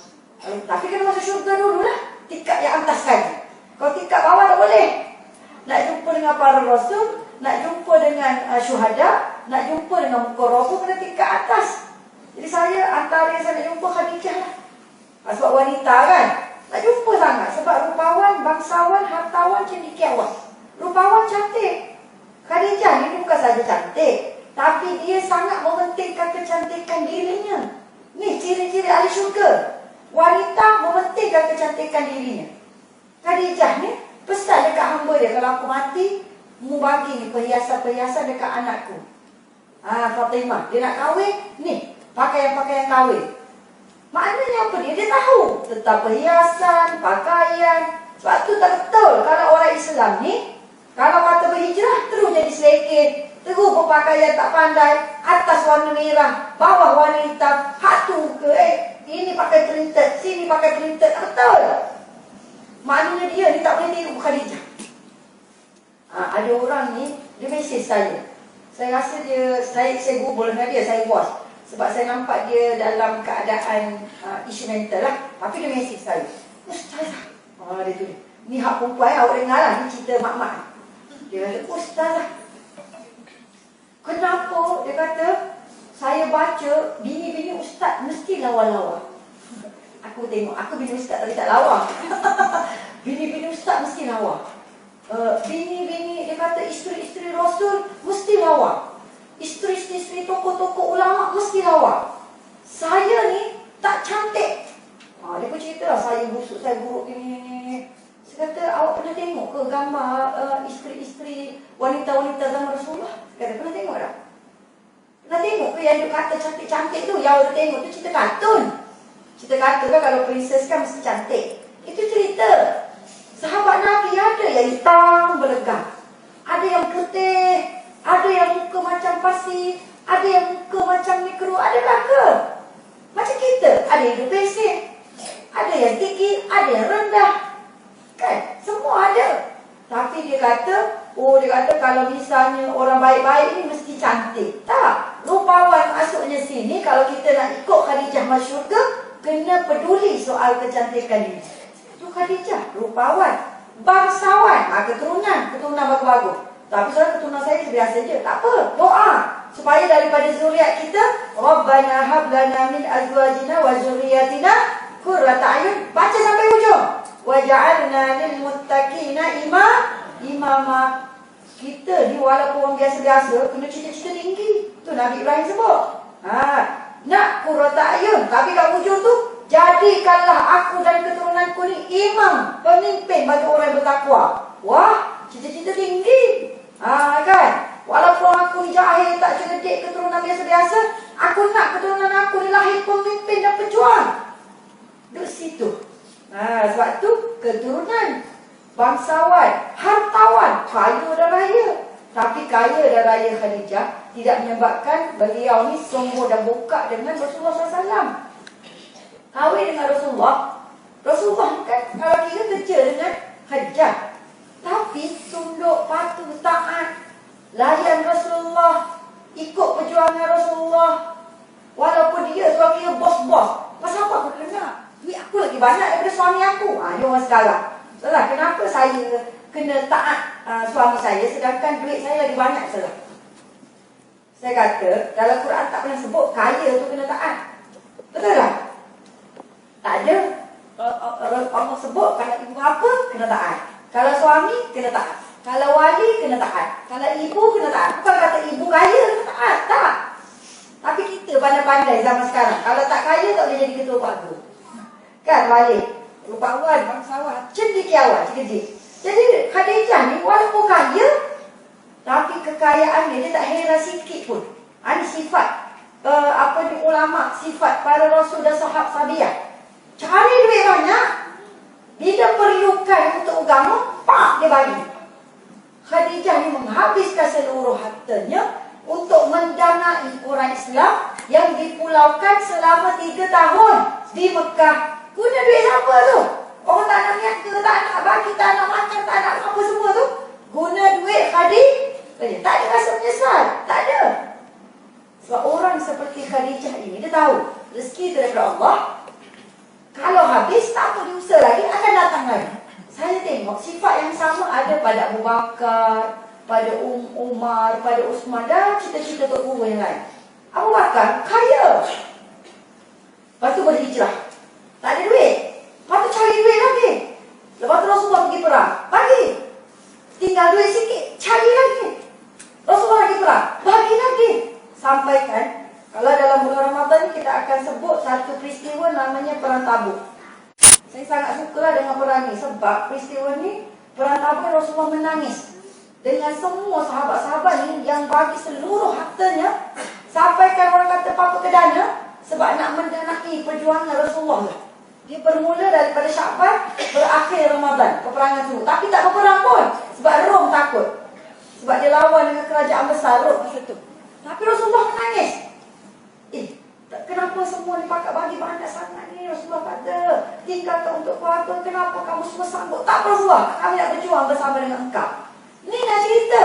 Tapi kena masuk syurga dulu lah. Tingkat yang atas sekali. Kalau tingkat bawah tak boleh. Nak jumpa dengan para rasul, nak jumpa dengan syuhada, nak jumpa dengan muqarrabun, kena tingkat atas. Jadi saya, antara yang saya nak jumpa Khadijah lah. Sebab wanita kan, nak jumpa sangat. Sebab rupawan, bangsawan, hartawan, cendekiawan. Rupawan cantik. Khadijah ni bukan saja cantik, tapi dia sangat mementingkan kecantikan dirinya. Ni ciri-ciri ahli syurga. Wanita mementingkan kecantikan dirinya. Khadijah ni pesan dekat hamba dia, kalau aku mati, mu bagi ni perhiasan-perhiasan dekat anakku. Fatimah, dia nak kahwin, ni pakaian-pakaian kahwin. Maknanya apa dia? Dia tahu tentang perhiasan, pakaian. Sebab tu tak betul kalau orang Islam ni, kalau kata berhijrah, terus jadi selekeh, terus berpakaian tak pandai, atas warna merah, bawah warna hitam, hak tu ke, ini pakai printed, sini pakai printed, tak betul. Maknanya dia ni tak boleh tiru Khadijah. Ada orang ni, dia mesej saya. Saya rasa dia, saya google dengan dia, saya watch. Sebab saya nampak dia dalam keadaan isu mental lah. Tapi dia mesej saya, Ustazah. Dia tulis, ni hak perempuan, awak dengar lah, ni cerita mak-mak. Dia kata, Ustazah, kenapa? Dia kata, saya baca bini-bini ustaz mesti lawa-lawa. Aku tengok, aku bini ustaz tapi tak lawa. Bini-bini ustaz mesti lawa. Bini-bini, dia kata, isteri-isteri Rasul mesti lawa. Isteri-isteri tokoh-tokoh ulama mesti lawa. Saya ni tak cantik. Dia pun cerita lah, saya busuk, saya buruk ni. Saya kata, awak pernah tengok ke gambar isteri-isteri wanita-wanita zaman Rasulullah? Kata, pernah tengok tak? Pernah tengok ke yang dia kata cantik-cantik tu? Yang awak tengok tu cerita kartun. Cerita kartun kan, kalau princess kan mesti cantik. Itu cerita. Sahabat Nabi ada yang hitam berlegam, ada yang putih, ada yang muka macam pasir, ada yang muka macam mikro, ada ke? Macam kita, ada yang depresi, ada yang tinggi, ada yang rendah. Kan? Semua ada. Tapi dia kata, kalau misalnya orang baik-baik ni mesti cantik. Tak. Rupawan masuknya sini, kalau kita nak ikut Khadijah masyhur ke, kena peduli soal kecantikan ini. Itu Khadijah, rupawan, bangsawan, keturunan bagus-bagus. Tapi soalnya keturunan saya biasa je, tak apa. Doa supaya daripada zuriat kita, Rabbana hab lana min azwajina wa zurriyatina qurrata a'yun. Baca sampai ujung. Waja'alna lil muttaqina imama. Kita ni walaupun orang biasa-biasa, kena cita-cita tinggi. Tu Nabi Ibrahim sebut. Nak qurrata a'yun, tapi kat ujung tu, jadikanlah aku dan keturunanku ni imam, pemimpin bagi orang yang bertakwa. Wah, cita-cita tinggi. Kan? Walaupun aku ni jahil, tak cerdik, keturunan biasa-biasa, aku nak keturunan aku ni lahir pemimpin dan pejuang. Duduk situ. Sebab tu keturunan, bangsawan, hartawan, kaya dan raya. Tapi kaya dan raya Khadijah tidak menyebabkan beliau ni sombong dan bongkak dengan Rasulullah SAW. Kahwin dengan Rasulullah kan kalau kira kerja dengan Khadijah. Tapi tunduk, patuh, taat, layan Rasulullah, ikut perjuangan Rasulullah. Walaupun dia tu kira bos-bos. Pasal apa aku kena? Duit aku lagi banyak daripada suami aku. Dia orang sekarang. Salah, kenapa saya kena taat suami saya sedangkan duit saya lagi banyak? Salah. Saya kata, dalam Quran tak pernah sebut kaya tu kena taat. Betul tak? Tak ada. Allah sebut kalau ibu bapa kena taat, kalau suami kena taat, kalau wali kena taat, kalau ibu kena taat. Bukan kata ibu kaya kena taat, tak. Tapi kita pandai-pandai zaman sekarang, kalau tak kaya tak boleh jadi ketua keluarga. Kan balik rupawan, bangsawan, cendekiawan, cikgu. Jadi Khadijah ni walaupun kaya, Tapi kekayaannya dia tak heran sikit pun. Ini sifat ulama, sifat para rasul dan sahabiah. Cari duit banyak, bila perlukan untuk agama, pak dia bagi. Khadijah ni menghabiskan seluruh hartanya untuk mendanai orang Islam yang dipulaukan selama 3 tahun di Mekah. Guna duit siapa tu? Orang tak nak niaga, tak nak bagi, tak nak makan, tak nak apa semua tu. Guna duit Khadijah. Tak ada rasa menyesal. Tak ada. Sebab orang seperti Khadijah ini, dia tahu rezeki itu daripada Allah. Kalau habis, tak apa diusaha lagi, akan datang lagi. Saya tengok sifat yang sama ada pada Abu Bakar, pada Umar, pada Uthman, dan cita-cita untuk guru yang lain. Abu Bakar kaya, lepas tu berhijrah, tak ada duit, lepas tu cari duit lagi. Lepas tu Rasulullah pergi perang, bagi. Tinggal duit sikit, cari lagi. Rasulullah lagi perang, bagi lagi. Sampaikan, kalau dalam bulan Ramadan ni kita akan sebut satu peristiwa namanya Perang Tabuk. Saya sangat sukalah dengan perang ni, sebab peristiwa ni, Perang Tabuk, Rasulullah menangis dengan semua sahabat-sahabat ni yang bagi seluruh hartanya. Sampaikan orang kata apa ke dana, sebab nak mendanai perjuangan Rasulullah. Dia bermula daripada Syakban, berakhir Ramadan, peperangan tu. Tapi tak berperang pun, sebab Rom takut. Sebab dia lawan dengan kerajaan besar Rom masa tu. Tapi Rasulullah menangis. Kenapa semua ni pakat bagi banyak sangat ni? Rasulullah kata, tinggalkan untuk keluarga. Kenapa kamu semua sanggup? Tak perlu, kami nak berjuang bersama dengan engkau. Ni nak cerita,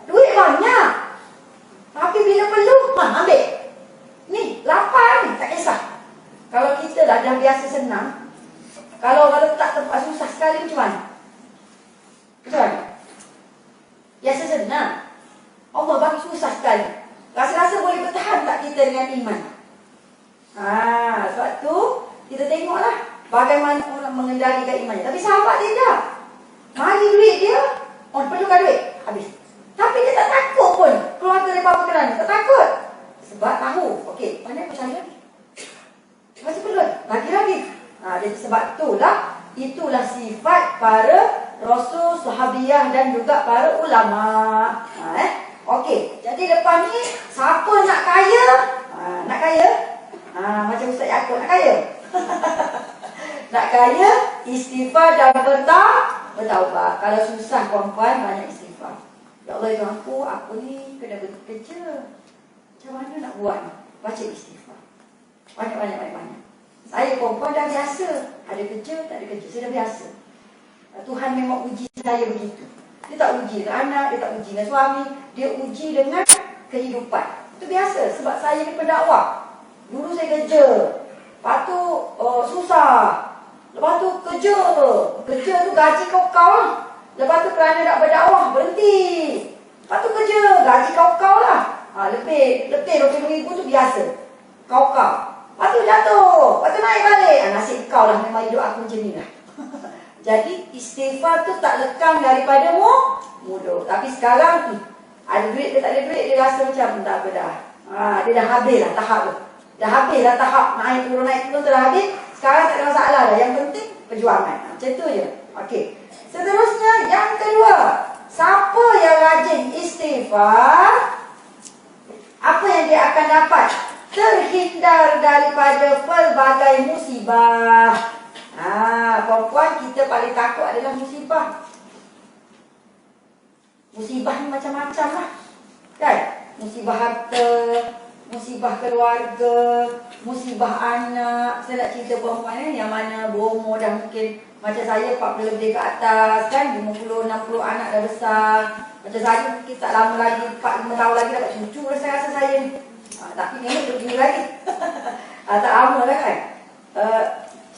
duit banyak, tapi bila perlu, ambil. Ni, lapar ni, tak kisah. Kalau kita lah dah biasa senang, kalau letak tempat susah sekali, macam mana? Macam mana? Biasa senang, Allah bagi susah sekali. Rasa-rasa boleh bertahan tak kita dengan iman? Sebab tu, kita tengoklah bagaimana orang mengendalikan imannya. Tapi sahabat tidak. Mari duit dia, perlukan duit, habis. Tapi dia tak takut pun keluarga dari apa kerana. Tak takut. Sebab tahu, okey, mana aku cari lagi? Masih perlu lagi lagi. Jadi sebab itulah sifat para rasul, sahabiah dan juga para ulama. Okey, jadi lepas ni siapa nak kaya? Nak kaya? Macam Ustaz Yaakob nak kaya. Nak kaya, istighfar dan bertaubat. Kalau susah perempuan, banyak istighfar. Ya Allah, itu aku ni kena bekerja. Macam mana nak buat? Baca istighfar. Banyak. Saya perempuan dah biasa. Ada kerja, tak ada kerja. Saya dah biasa. Tuhan memang uji saya begitu. Dia tak uji dengan anak, dia tak uji dengan suami. Dia uji dengan kehidupan. Itu biasa. Sebab saya ni pendakwah. Dulu saya kerja. Lepas tu susah. Lepas tu kerja tu gaji kau lah. Lepas tu kerana nak berdakwah, berhenti. Lepas tu kerja, gaji kau lah. Lebih 20,000 tu biasa. Kau. Lepas tu jatuh. Lepas tu naik balik. Nasib kau lah, memang hidup aku macam ni lah. Jadi istighfar tu tak lekang daripada mudah. Tapi sekarang ada duit ke tak ada duit, dia rasa macam tak apa dah. Dia dah habis lah tahap tu. Dah habis lah tahap naik turun tu dah habis. Sekarang tak ada masalah dah. Yang penting perjuangan. Macam tu je. Okey. Seterusnya yang kedua, siapa yang rajin istighfar, apa yang dia akan dapat? Terhindar daripada pelbagai musibah. Perempuan kita paling takut adalah musibah. Musibah ni macam-macam lah, kan? Musibah harta, musibah keluarga, musibah anak. Saya nak cerita perempuan yang mana berumur dah mungkin macam saya 40 lebih ke atas, kan? 50, 60 anak dah besar. Macam saya mungkin tak lama lagi, 4-5 tahun lagi dapat cucu lah saya rasa saya ni. Tapi nenek tu begini lagi. Tak lama lah kan.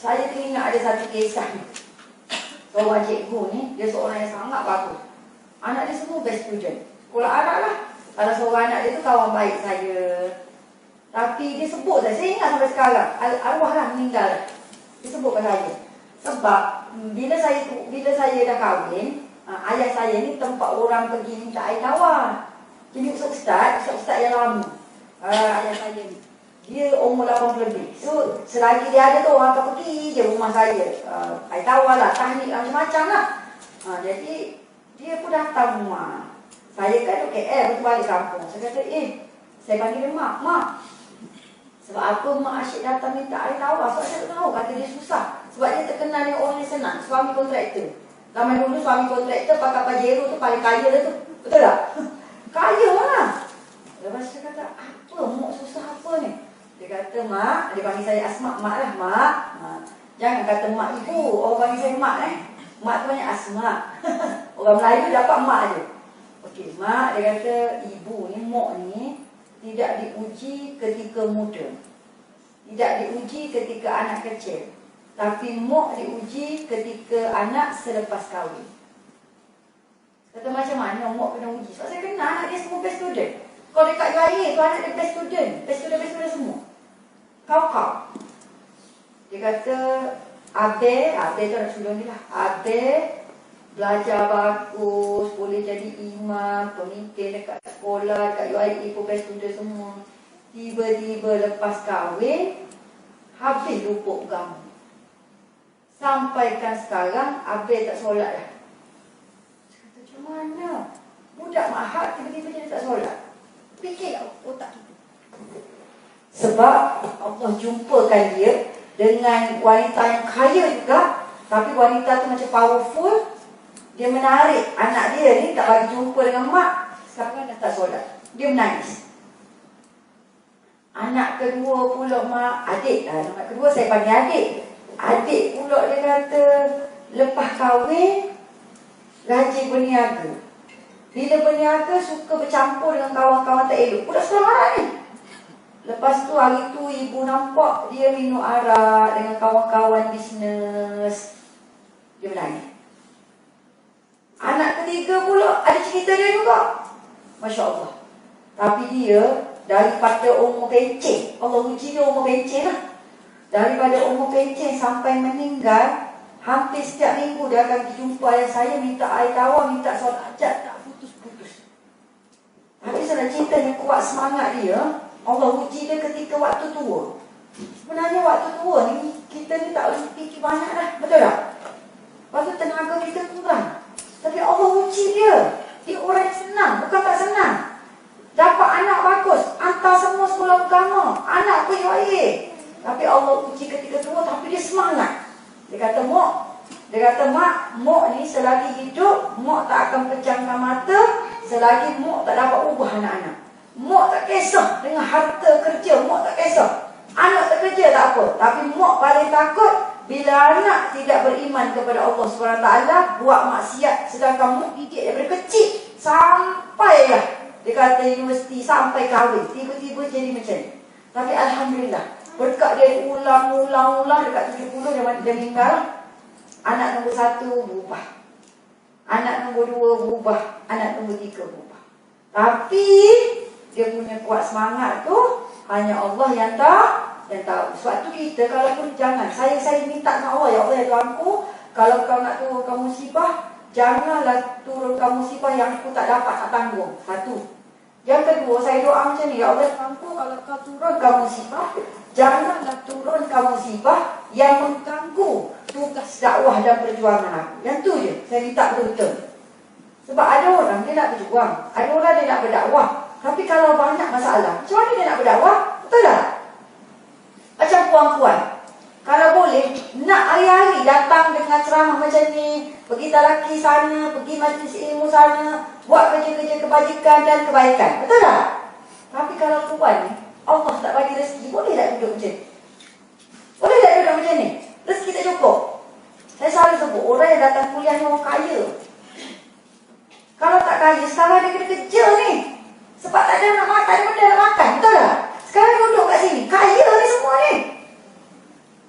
Saya teringat ada satu kisah ni. Seorang cikgu ni, dia seorang yang sangat bagus. Anak dia semua best student. Sekolah anak lah. Kalau seorang anak dia tu kawan baik saya. Tapi dia sebut saya ingat sampai sekarang. Arwah lah meninggal. Dia sebut pada saya. Sebab bila saya dah kahwin, ayah saya ni tempat orang pergi minta air tawar. Jadi ustaz yang lama. Ayah saya ni, dia umur 80 lebih. So selagi dia ada tu, orang akan pergi je rumah saya. Air tawar lah, tahnik lah, macam-macam lah. Jadi dia pun datang rumah. Saya kan duduk KL, betul balik kampung. Saya kata, saya panggil dia mak, mak. Sebab apa mak asyik datang minta air tawar? Sebab saya tak tahu, kata dia susah. Sebab dia terkenal dengan orang yang senang, suami kontraktor. Zaman dulu suami kontraktor pakai Pajero tu paling kaya dia tu. Betul tak? Kaya lah. Lepas saya kata, apa mak susah apa ni? Dia kata, mak, dia panggil saya Asma, mak lah, mak. Jangan kata mak ibu, orang panggil saya mak Mak tu banyak Asma. Orang Melayu dapat mak je. Okey, mak, dia kata, ibu ni, mak ni tidak diuji ketika muda. Tidak diuji ketika anak kecil. Tapi mak diuji ketika anak selepas kahwin. Kata macam mana mak kena uji? Sebab saya kenal anak dia semua best student. Kalau dekat UIA tu anak dia best student. Best student semua. Kau. Dia kata, Abe tu nak sulung dia lah. Abe belajar bagus, boleh jadi imam, pemimpin dekat sekolah, dekat UIA pun best student semua. Tiba-tiba lepas kahwin, habis lupuk agama. Sampaikan sekarang, Abe tak solat dah. Saya kata, macam mana? Budak mahal tiba-tiba dia tak solat. Fikir otak kita. Sebab Allah jumpakan dia dengan wanita yang kaya juga. Tapi wanita tu macam powerful. Dia menarik anak dia ni, tak bagi jumpa dengan mak. Sekarang dah tak solat. Dia menangis. Anak kedua pula mak, adik lah. Anak kedua saya panggil adik. Adik pula dia kata, lepas kahwin, rajin berniaga. Bila berniaga, suka bercampur dengan kawan-kawan tak elok. Budak sekolah ni. Lepas tu hari tu ibu nampak dia minum arak dengan kawan-kawan bisnes. Dia menangis. Anak ketiga pula ada cerita dia juga. Masya Allah. Tapi dia daripada umur pencen, Allah uji dia umur pencen lah. Daripada umur pencen sampai meninggal, hampir setiap minggu dia akan jumpa ayah saya, minta air tawar, minta solat hajat, tak putus-putus. Tapi saya cerita yang kuat semangat dia, Allah uji dia ketika waktu tua. Sebenarnya waktu tua ni, kita ni tak boleh fikir banyak dah. Betul tak? Lepas tu tenaga kita kurang. Tapi Allah uji dia. Dia orang yang senang, bukan tak senang. Dapat anak bagus, hantar semua sekolah agama, anak pun UIA. Tapi Allah uji ketika tua, tapi dia semangat. Dia kata, mak ni selagi hidup, mak tak akan pejamkan mata selagi mak tak dapat ubah anak-anak. Mak tak kisah dengan harta kerja, mak tak kisah. Anak tak kerja tak apa. Tapi mak paling takut bila anak tidak beriman kepada Allah SWT, buat maksiat, sedangkan mak didik daripada kecil sampailah dia kata universiti, sampai kahwin, tiba-tiba jadi macam ni. Tapi Alhamdulillah, berkat dia ulang dekat 70 dia meninggal. Anak nombor 1 berubah, anak nombor 2 berubah, anak nombor 3 berubah. Tapi dia punya kuat semangat tu hanya Allah yang tahu. Sebab tu kita kalau pun jangan, saya minta dengan Allah, ya Allah ya Tuhanku, kalau kau nak turunkan musibah, janganlah turunkan musibah yang aku tak dapat nak tanggung. Satu. Yang kedua, saya doa macam ni, ya Allah ya Tuhanku, kalau kau turunkan musibah, janganlah turunkan musibah yang mengganggu tugas dakwah dan perjuangan aku. Yang tu je, saya minta betul-betul. Sebab ada orang dia nak berjuang, ada orang dia nak berdakwah. Tapi kalau banyak masalah, macam mana dia nak berdakwah? Betul tak? Macam puan-puan, kalau boleh, nak hari-hari datang dengan ceramah macam ni, pergi talaki sana, pergi majlis ilmu sana, buat kerja-kerja kebajikan dan kebaikan. Betul tak? Tapi kalau puan ni, Allah tak bagi rezeki, boleh tak duduk macam ni? Boleh tak duduk macam ni? Rezeki tak cukup. Saya selalu sebut, orang yang datang kuliah ni orang kaya. Kalau tak kaya, sekarang dia kena kerja ni. Sebab tak ada nak makan, tak ada benda nak makan. Betul tak? Sekarang duduk kat sini, kaya ni semua ni.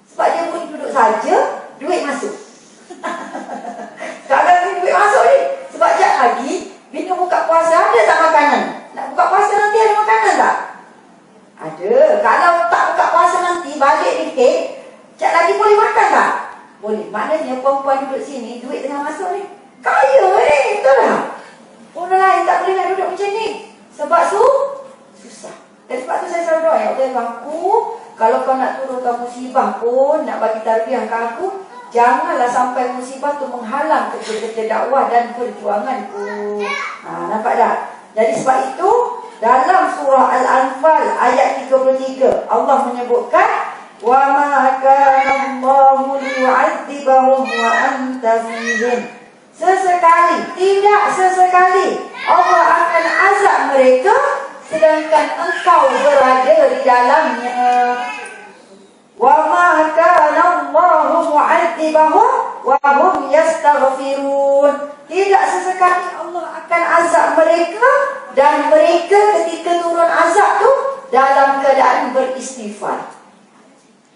Sebab dia boleh duduk saja, duit masuk. Sekarang ni duit masuk ni. Sebab sekejap lagi, bila buka puasa ada tak makanan? Nak buka puasa nanti ada makanan tak? Ada. Kalau tak buka puasa nanti, balik dikit, sekejap lagi boleh makan tak? Boleh. Maknanya perempuan duduk sini, duit tengah masuk ni. Kaya ni, betul tak? Orang lain tak boleh nak duduk macam ni. Sebab susah. Dan sebab tu saya selalu doa, ya Allah Tuhanku, kalau kau nak turunkan musibah pun, nak bagi tarbiyah ke aku, janganlah sampai musibah tu menghalang kerja-kerja dakwah dan perjuanganku. Nampak tak? Jadi sebab itu dalam surah Al-Anfal ayat 33 Allah menyebutkan wa ma kana Allahu liyu'adzibahum wa anta fihim. Tidak sesekali Allah akan azab mereka sedangkan engkau berada di dalamnya. Wa ma kana Allahu mu'adzibahum wa hum yastaghfirun. Tidak sesekali Allah akan azab mereka dan mereka ketika turun azab tu dalam keadaan beristighfar.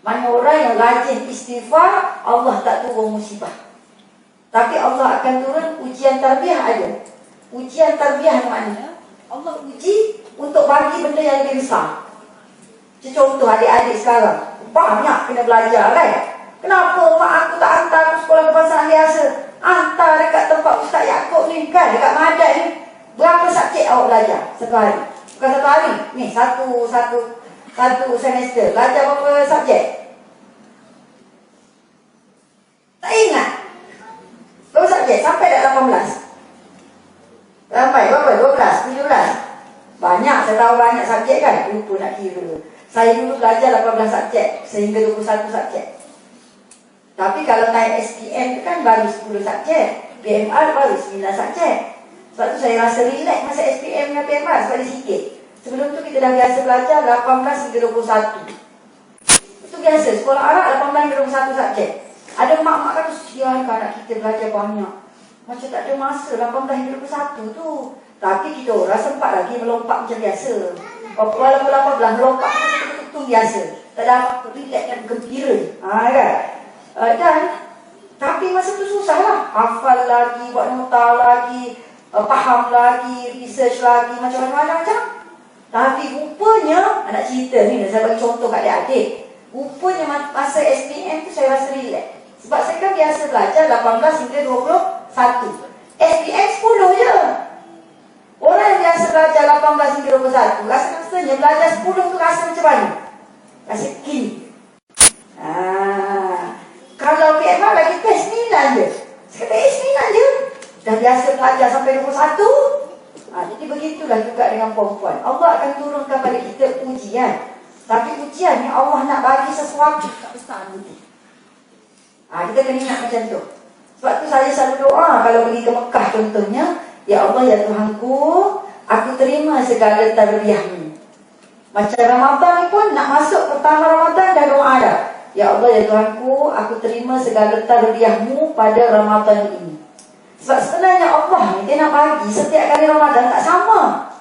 Mana orang yang rajin istighfar, Allah tak turun musibah. Tapi Allah akan turun ujian tarbiyah ada. Ujian tarbiyah maknanya Allah uji untuk bagi benda yang lebih besar. Contoh adik-adik sekarang banyak kena belajar kan. Kenapa mak aku tak hantar aku sekolah kebahasaan biasa, hantar dekat tempat Ustaz Yaakob ni kan, dekat Madat ni. Berapa subjek awak belajar satu hari? Bukan satu hari ni, satu semester belajar berapa subjek? Tak ingat. Berapa subjek? Sampai dah 18? Sampai berapa? 12? 17? Banyak, saya tahu banyak subjek kan. Lupa nak kira. Saya dulu belajar 18 subjek sehingga 21 subjek. Tapi kalau naik SPM tu kan baru 10 subjek, PMR baru 9 subjek. Sebab tu saya rasa relax masa SPM dengan PMR sebab dia sikit. Sebelum tu kita dah biasa belajar 18 hingga 21. Itu biasa, sekolah Arab 18 hingga 21 subjek. Ada mak-mak kata, sian kan anak kita belajar banyak, macam tak ada masa 18 hingga 21 tu. Tapi kita orang sempat lagi melompat macam biasa. Walaupun 18 melompat tu biasa. Tak ada apa-apa, relax dan gembira. Kan? Dan tapi masa tu susah lah. Hafal lagi, buat nota lagi, faham lagi, research lagi, macam-macam. Tapi rupanya, nak cerita ni, saya bagi contoh kat adik-adik. Rupanya masa SPM tu saya rasa relax. Sebab saya kan biasa belajar 18 hingga 21. SPM 10 je. Orang yang biasa belajar 18 hingga 21, rasanya belajar 10 tu rasa macam mana? Rasa gini. Kalau PMR lagi test 9 je. Saya kata 9 je. Dah biasa belajar sampai 21. Jadi begitulah juga dengan perempuan. Allah akan turunkan pada kita ujian. Tapi ujian ni Allah nak bagi sesuatu tak besar nanti. Kita kena ingat macam tu. Sebab tu saya selalu doa kalau pergi ke Mekah contohnya, ya Allah ya Tuhanku, aku terima segala tarbiyahmu. Macam Ramadan ni pun nak masuk pertama Ramadan dah doa dah. Ya Allah ya Tuhanku, aku terima segala tarbiyahmu pada Ramadan ini. Sebab sebenarnya Allah ni dia nak bagi setiap kali Ramadan tak sama.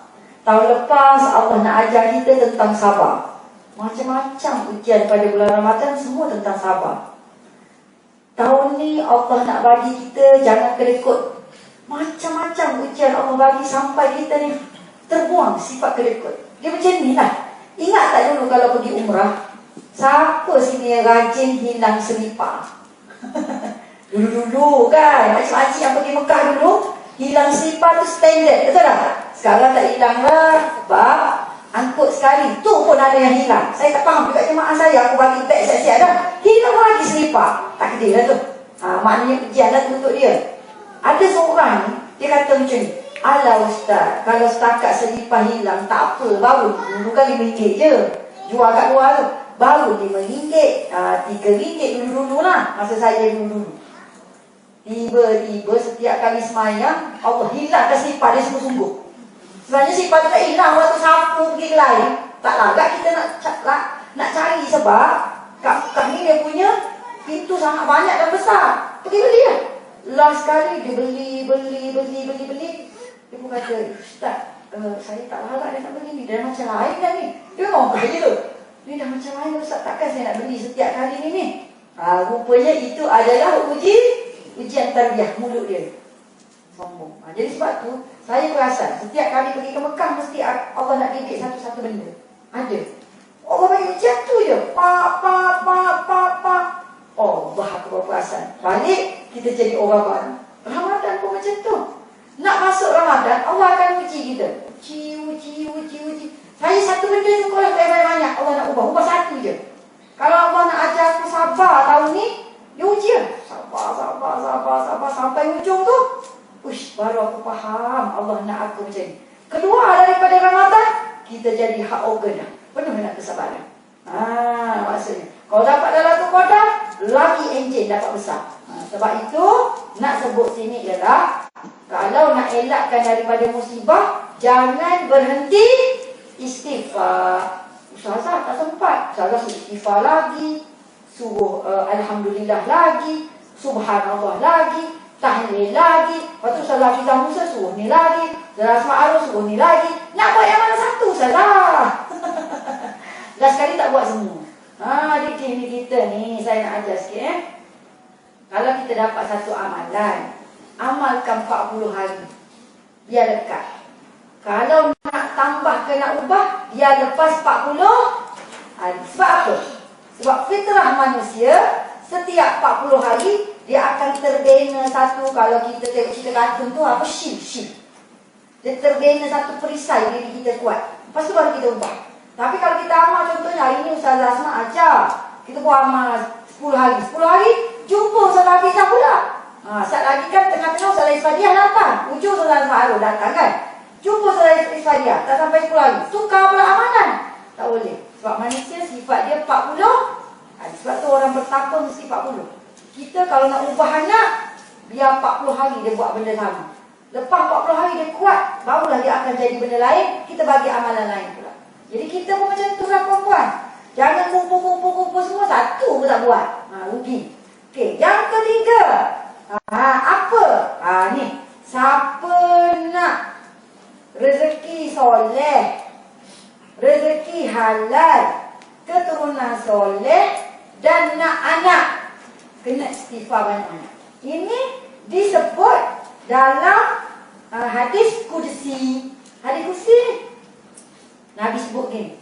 Tahun lepas Allah nak ajar kita tentang sabar. Macam-macam ujian pada bulan Ramadan semua tentang sabar. Tahun ni Allah nak bagi kita jangan kelekut. Macam-macam ujian Allah bagi sampai kita ni terbuang sifat kelekut. Dia macam ni lah. Ingat tak dulu kalau pergi umrah, siapa sini yang rajin hilang selipar? Dulu-dulu kan, makcik-makcik yang pergi Mekah dulu, hilang selipar tu standard, betul tak? Sekarang tak hilang lah, sebab angkut sekali, tu pun ada yang hilang. Saya tak faham juga jemaah saya, aku bagi teks siap-siap dah, hilang lagi selipar. Tak kena lah tu. Maknanya ujian lah tu untuk dia. Ada seorang ni, dia kata macam ni, alah Ustaz, kalau setakat selipar hilang, tak apa, baru dulu kan RM5 je. Jual kat luar tu, baru RM5, RM3 dulu-dulu lah, masa saya dulu-dulu. Tiba-tiba setiap kali semayang, Allah hilangkan selipar dia sungguh-sungguh. Sebenarnya selipar tu tak hilang, waktu sapu pergi ke lain. Tak lagak kita nak cari sebab kat ni dia punya pintu sangat banyak dan besar. Pergi beli lah. Last kali dia beli. Dia pun kata, Ustaz, saya tak lagak dia nak beli ni. Dia macam lain dah ni. Dia ngomong je tu. Ni dah macam lain Ustaz, takkan saya nak beli setiap kali ni. Rupanya itu adalah ujian tarbiyah mulut dia. Sombong. Jadi sebab tu saya perasan setiap kali pergi ke Mekah mesti Allah nak didik satu-satu benda. Ada. Allah bagi ujian tu je. Oh, aku berperasan. Balik kita jadi orang baru. Ramadan pun macam tu. Nak masuk Ramadan, Allah akan uji kita. Uji. Saya satu benda je kalau banyak Allah nak ubah satu je. Kalau Allah nak ajar aku sabar tahun ni, dia uji lah. sabar sampai ujung tu. Uish, baru aku faham Allah nak aku macam ni. Keluar daripada Ramadan, kita jadi hak organ dah. Penuh dengan kesabaran. Maksudnya kalau dapat dalam tu Qadar, lagi enjin dapat besar. Sebab itu nak sebut sini ialah, kalau nak elakkan daripada musibah, jangan berhenti istighfar. Ustazah tak sempat, Ustazah suruh istighfar lagi, suruh Alhamdulillah lagi, Subhanallah lagi, tahlil lagi. Lepas tu Ustazah Hafizah Musa suruh ni lagi, Ustazah Asma'arul suruh ni lagi. Nak buat yang mana satu Ustazah? Dah sekali tak buat semua. Ni kita ni, saya nak ajar sikit Kalau kita dapat satu amalan, amalkan 40 hari, biar lekat. Kalau nak tambah ke nak ubah, biar lepas 40 hari. Sebab apa? Sebab fitrah manusia, setiap 40 hari dia akan terbina satu. Kalau kita tengok cerita kartun tu, apa? Shield. Dia terbina satu perisai diri kita kuat. Lepas tu baru kita ubah. Tapi kalau kita amal, contohnya hari ni Ustazah Asma ajar, kita buat amal 10 hari. 10 hari jumpa Ustazah Hafizah pula. Saat lagi kan tengah-tengah Ustazah Isfadiah datang, ujung Ustazah Asma'arul datang kan, jumpa Ustazah Isfadiah, tak sampai 10 hari, tukar pula amalan. Tak boleh. Sebab manusia sifat dia 40 hari. Sebab tu orang bertapa mesti 40. Kita kalau nak ubah anak, biar 40 hari dia buat benda sama. Lepas 40 hari dia kuat, barulah dia akan jadi benda lain. Kita bagi amalan lain pula. Jadi kita pun macam tu lah perempuan. Jangan kumpul semua, satu pun tak buat. Rugi. Okey, yang ketiga. Apa? Ni. Siapa nak rezeki soleh, rezeki halal, keturunan soleh, dan nak anak, kena istighfar banyak-banyak. Ini disebut dalam hadis Qudsi. Hadis Qudsi Nabi sebut gini,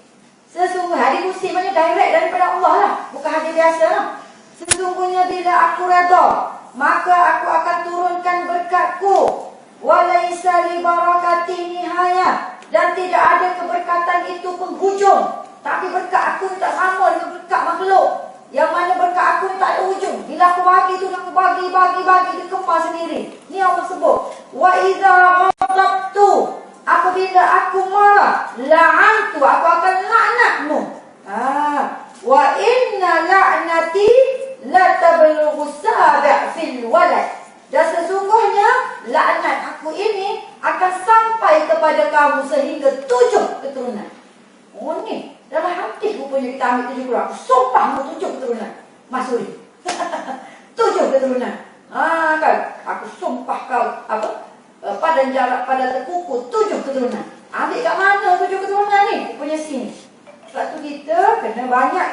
sesungguhnya hadis Qudsi maknanya direct daripada Allah lah, bukan hadis biasa lah. Sesungguhnya bila aku redha, maka aku akan turunkan berkatku, walaisa li barakati nihayah, dan tidak ada keberkatan itu penghujung. Tapi berkat aku tak sama dengan berkat makhluk, yang mana berkat aku tak ada ujung. Bila aku bagi tu, aku bagi, dia kempar sendiri. Ni Allah sebut, wa idza ghadabtu, apabila aku marah, la'antu, aku akan laknatmu. Wa inna la'nati la tablughu sabi' fil walad, dan sesungguhnya laknat aku ini akan sampai kepada kamu sehingga 7 keturunan. Ni dalam hadis rupanya kita ambil 7 keturunan. Aku sumpah mau 7 keturunan. Masuri 7 keturunan. Kan aku sumpah kau pada jarak pada tekuku 7 keturunan. Ambil kat mana 7 keturunan ni? Rupanya sini. Sebab tu kita kena banyak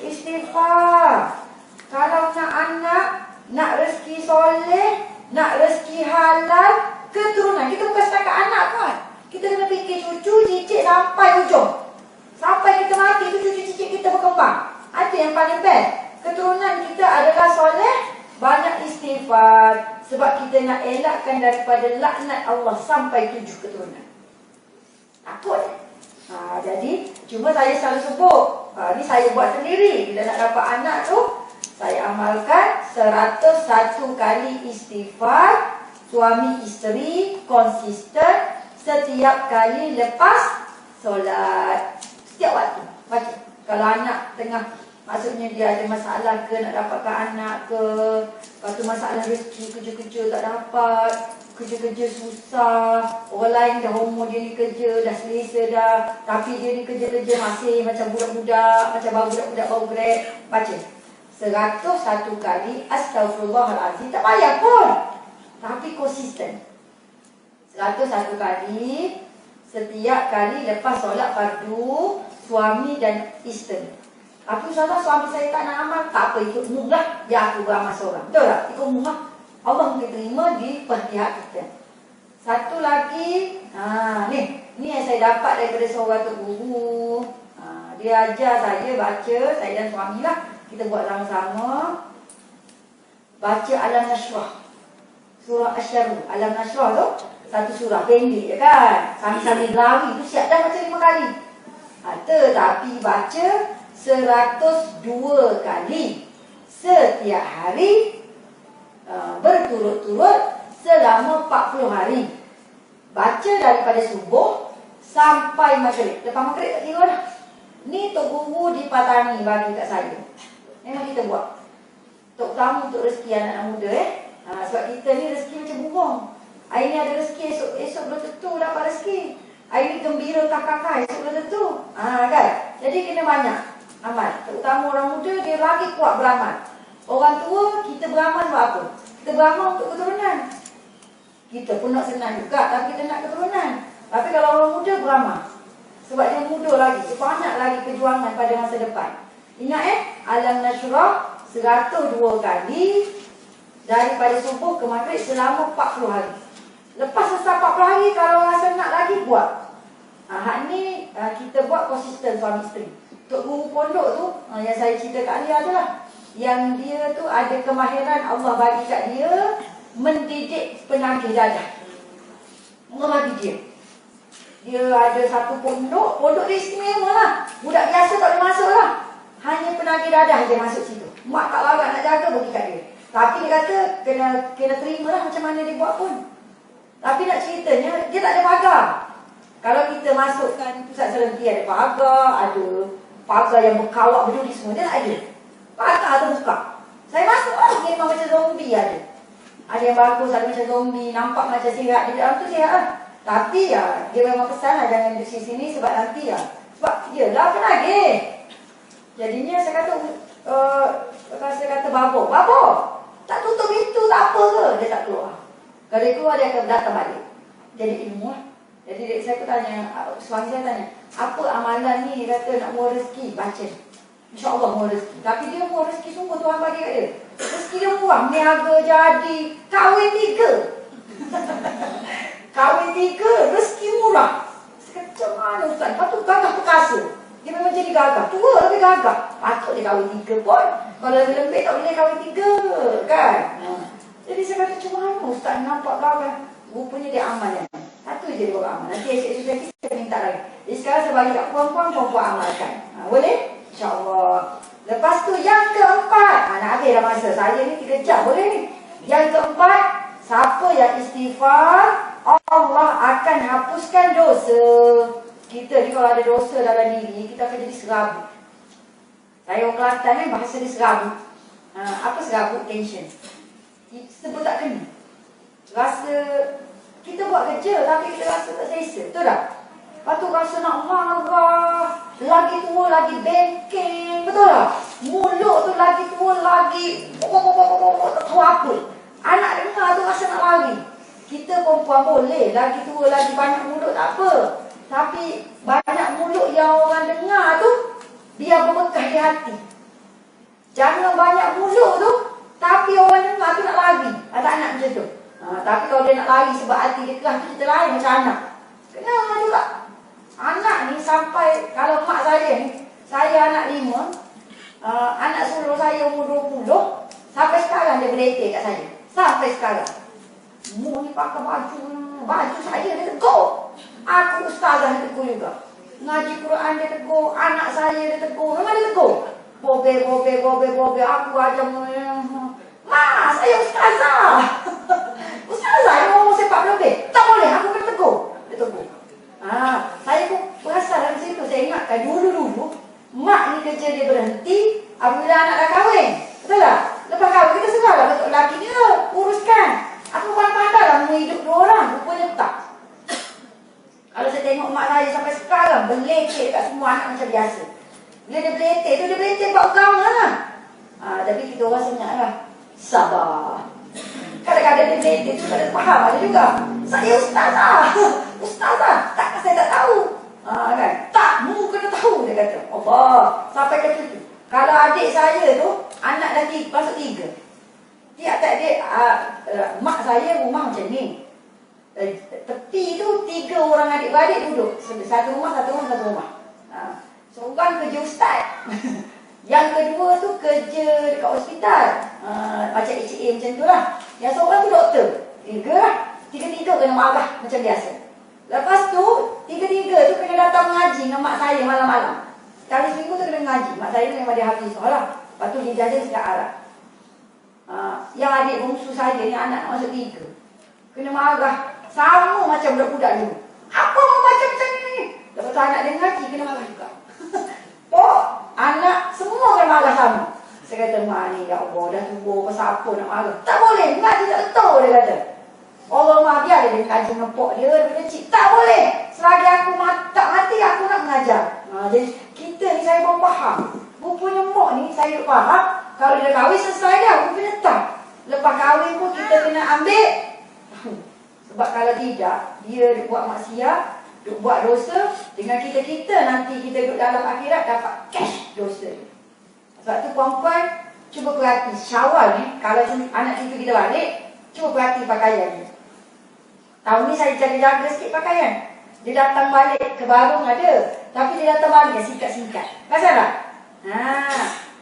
istighfar. Kalau nak anak, nak rezeki soleh, nak rezeki halal, keturunan. Kita bukan setakat anak kan. Kita kena fikir cucu, cicit sampai ujung. Sampai kita mati tu cucu cicit kita berkembang. Itu yang paling best. Keturunan kita adalah soleh, banyak istighfar. Sebab kita nak elakkan daripada laknat Allah sampai 7 keturunan. Takut. Jadi cuma saya selalu sebut, ni saya buat sendiri. Bila nak dapat anak tu, saya amalkan 101 kali istighfar, suami isteri konsisten setiap kali lepas solat. Setiap waktu baca. Kalau anak tengah, maksudnya dia ada masalah ke, nak dapatkan anak ke, lepas tu masalah rezeki, kerja-kerja tak dapat, kerja-kerja susah, orang lain dah umur dia ni kerja, dah selesa dah, tapi dia ni kerja-kerja masih macam budak-budak, macam budak-budak baru grad. Baca 101 kali Astaghfirullahaladzim. Tak payah pun, tapi konsisten. 101 kali setiap kali lepas solat fardu, suami dan isteri. Tapi Ustazah, suami saya tak nak amal. Tak apa, ikut mum lah. Ya, aku beramal seorang. Betul tak? Ikut mum lah. Allah mungkin terima di pihak kita. Satu lagi, ni yang saya dapat daripada seorang tu guru. Dia ajar saya baca, saya dan suami lah, kita buat sama-sama. Baca Alam Nashrah, surah Asy-Syarru. Alam Nashrah tu satu surah pendek je kan, sambil-sambil lari tu siap dah baca 5 kali. Tetapi baca 102 kali setiap hari berturut-turut selama 40 hari. Baca daripada subuh sampai maghrib. Lepas maghrib tak kira dah. Ni Tok Guru di Patani bagi kat saya. Memang kita buat. Terutama untuk rezeki anak-anak muda sebab kita ni rezeki macam burung. Hari ni ada rezeki, esok belum tentu dapat rezeki. Hari ni gembira kakak-kakak, esok belum tentu. Kan? Jadi kena banyak amal. Terutama orang muda, dia lagi kuat beramal. Orang tua, kita beramal buat apa? Kita beramal untuk keturunan. Kita pun nak senang juga, tapi kita nak keturunan. Tapi kalau orang muda beramal, sebab dia muda lagi, dia banyak lagi perjuangan pada masa depan. Ingat Alam Nashrah 102 kali daripada subuh ke maghrib selama 40 hari. Lepas selesai 40 hari, kalau rasa nak lagi, buat. Hak ni kita buat konsisten suami isteri. Tok Guru pondok tu, yang saya cerita kat dia adalah, yang dia tu ada kemahiran Allah bagi kat dia mendidik penagih dadah. Allah bagi dia. Dia ada satu pondok dia istimewa lah. Budak biasa tak boleh masuk lah. Hanya penagih dadah je masuk situ. Mak tak larat nak jaga bagi kat dia. Tapi dia kata kena terima lah macam mana dia buat pun. Tapi nak ceritanya, dia tak ada pagar. Kalau kita masukkan pusat serenti, ada pagar yang berkawak berduri semua, dia tak ada. Pagar terbuka. Saya masuk lah, dia memang macam zombie ada. Ada yang bagus, ada macam zombie, nampak macam sihat. Di dalam tu sihat lah. Tapi dia memang pesan lah, jangan duduk sini sebab nanti sebab dia lah penagih. Jadinya saya kata babok, tak tutup pintu tak apa ke? Dia tak keluar. Kalau dia keluar, dia akan datang balik. Jadi ilmu lah. Jadi saya tanya, suami saya tanya, apa amalan ni? Dia kata nak muar rezeki, baca. InsyaAllah muar rezeki. Tapi dia muar rezeki sungguh Tuhan bagi kat dia. Rezeki dia muar, niaga jadi, kahwin 3. Kahwin 3, rezeki murah. Saya kata, macam mana Ustaz? Lepas tu gagah perkasa. Dia memang jadi gagah. Tua tapi gagah. Patut dia kahwin 3 pun. Kalau lebih lembik tak boleh kahwin 3. Kan? Jadi saya kata, macam mana Ustaz nampak gagah? Rupanya dia amal yang satu je dia buat amal. Nanti esok-esok kita minta lagi. Jadi sekarang saya bagi kat puan-puan amalkan. Boleh? InsyaAllah. Lepas tu yang keempat. Nak habis dah masa. Saya ni 3 jam. Boleh ni? Yang keempat. Siapa yang istighfar, Allah akan hapuskan dosa. Kita ni kalau ada dosa dalam diri, kita akan jadi serabut. Saya orang Kelantan ni bahasa dia serabut. Apa serabut? Tension. Sebut tak kena. Rasa kita buat kerja tapi kita rasa tak selesa. Betul tak? Lepas tu rasa nak marah. Lagi tua lagi bengking. Betul tak? Mulut tu lagi tua lagi tak tahu apa. Anak dengar tu rasa nak lari. Kita perempuan boleh lagi tua lagi banyak mulut tak apa. Tapi banyak mulut yang orang dengar tu biar berbekas di hati. Jangan banyak mulut tu tapi orang dengar tu nak lari. Tak nak macam tu. Tapi kalau dia nak lari sebab hati dia keras, kita lain macam anak. Kena juga. Anak ni sampai, kalau mak saya ni, saya anak 5, anak sulung saya umur 20, sampai sekarang dia beletek kat saya. Sampai sekarang. Mu ni pakai baju saya dia tegur. Aku ustazah dia tegur juga. Ngaji Quran dia tegur, anak saya dia tegur. Memang dia tegur. Bobe. Aku ajar Ma, saya ustazah. Ustazah yang umur 40 lebih. Tak boleh, aku kena tegur. Dia tegur. Saya pun berasal dari situ. Saya ingatkan dulu-dulu mak ni kerja dia berhenti apabila anak dah kahwin. Betul tak? Lepas kahwin kita serahlah betul lelaki dia uruskan. Aku pandai lah menghidup 2 orang. Rupanya tak. Kalau saya tengok mak saya sampai sekarang berleceh kat semua anak macam biasa. Bila dia berleceh tu, dia berleceh buat agama lah. Tapi kita orang senyap lah. Sabar. Kadang-kadang dia berleceh tu kadang faham ada juga. Saya ustazah. Ustazah. Takkan saya tak tahu. Kan? Tak, mu kena tahu dia kata. Allah. Sampai ke situ. Kalau adik saya tu, anak dah masuk 3. Tiap-tiap adik, mak saya rumah macam ni. Tepi tu 3 orang adik-beradik duduk. Satu rumah. Seorang kerja ustaz. Yang kedua tu kerja dekat hospital. Macam HA macam tu lah. Yang seorang tu doktor. 3 lah. 3 kena marah macam biasa. Lepas tu 3 tu kena datang mengaji dengan mak saya malam-malam. Sekali seminggu tu kena mengaji. Mak saya tu memang dia habis soalah. Lepas tu dia jaga dekat Arab. Yang adik bongsu saya ni anak masuk 3. Kena marah. Sama macam budak-budak dulu. Apa mau macam ni? Lepas tu anak dia ngaji kena marah juga. Oh, anak semua kena marah sama. Saya kata, mak ni ya Allah dah tua, pasal apa nak marah? Tak boleh, ngaji tak betul dia kata. Allah mah biar dia kaji ngepok dia daripada kecil. Tak boleh. Selagi aku tak mati aku nak mengajar. Jadi kita ni saya pun faham. Rupanya mak ni saya faham. Kalau dia kahwin selesai dah, rupanya tak. Lepas kahwin pun kita kena ambil. Sebab kalau tidak, dia buat maksiat, buat dosa. Dengan kita-kita nanti kita duduk dalam akhirat dapat cash dosa dia. Sebab tu perempuan cuba perhati Syawal ni, kalau anak cucu kita balik, cuba perhati pakaian dia. Tahun ni saya jaga-jaga sikit pakaian. Dia datang balik ke Barung ada, tapi dia datang balik singkat-singkat. Pasal tak?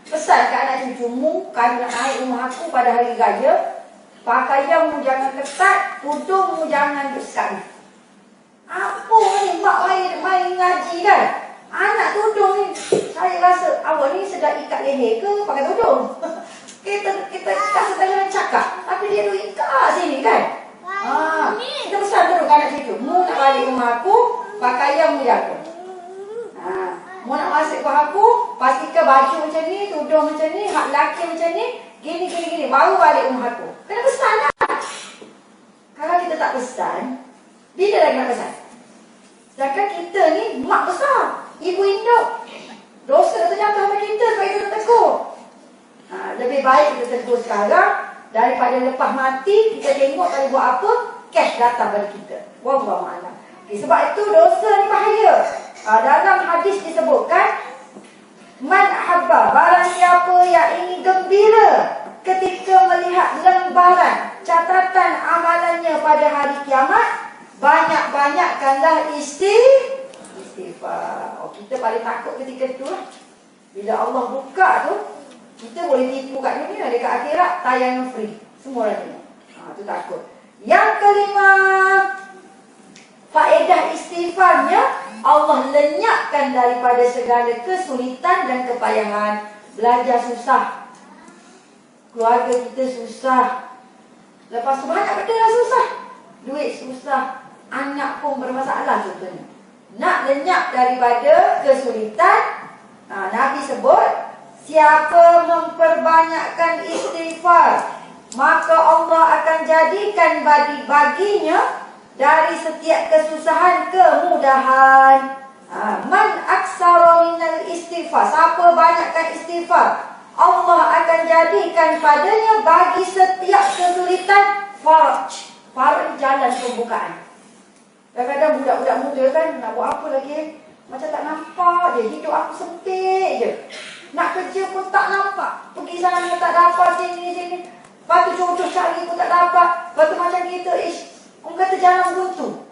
Pesan kat anak cucumu, kalau nak naik rumah aku pada hari raya, pakaianmu jangan ketat, tudungmu jangan besar. Apa ni mak main ngaji kan? Anak tudung ni, saya rasa awak ni sedang ikat leher ke pakai tudung? kita sedang cakap, tapi dia tu ikat sini kan? Kita pesan terus ke anak cucu, mu nak balik rumah aku, pakaianmu jaga. Mu nak masuk rumah aku, pastikan baju macam ni, tudung macam ni, hak lelaki macam ni, gini, baru balik rumah aku. Kena pesan lah. Kalau kita tak pesan, bila lagi nak pesan? Sedangkan kita ni mak besar, ibu induk. Dosa terjatuh pada kita sebab kita tegur. Lebih baik kita tegur sekarang daripada lepas mati kita tengok kali buat apa, cash datang pada kita. Wallahualam. Sebab itu dosa ni bahaya. Dalam hadis disebutkan, man habba, barang siapa yang ingin gembira ketika melihat lembaran catatan amalannya pada hari kiamat, banyak-banyakkanlah istighfar. Kita paling takut ketika tu lah. Bila Allah buka tu, kita boleh tipu kat dunia, dekat akhirat tayangan free. Semua orang tengok. Tu takut. Yang kelima, faedah istighfarnya, Allah lenyapkan daripada segala kesulitan dan kepayahan. Belajar susah, keluarga kita susah, lepas tu banyak benda dah susah, duit susah, anak pun bermasalah contohnya. Nak lenyap daripada kesulitan, Nabi sebut, siapa memperbanyakkan istighfar, maka Allah akan jadikan baginya dari setiap kesusahan kemudahan. Man aksara minal istighfar, siapa banyakkan istighfar, Allah akan jadikan padanya bagi setiap kesulitan faraj. Faraj jalan pembukaan. Kadang-kadang budak-budak muda kan nak buat apa lagi, macam tak nampak je, hidup aku sempit je. Nak kerja pun tak nampak, pergi sana tak dapat, sini. Lepas tu cucuk cari pun tak dapat. Lepas tu macam kita, orang kata jalan buntu.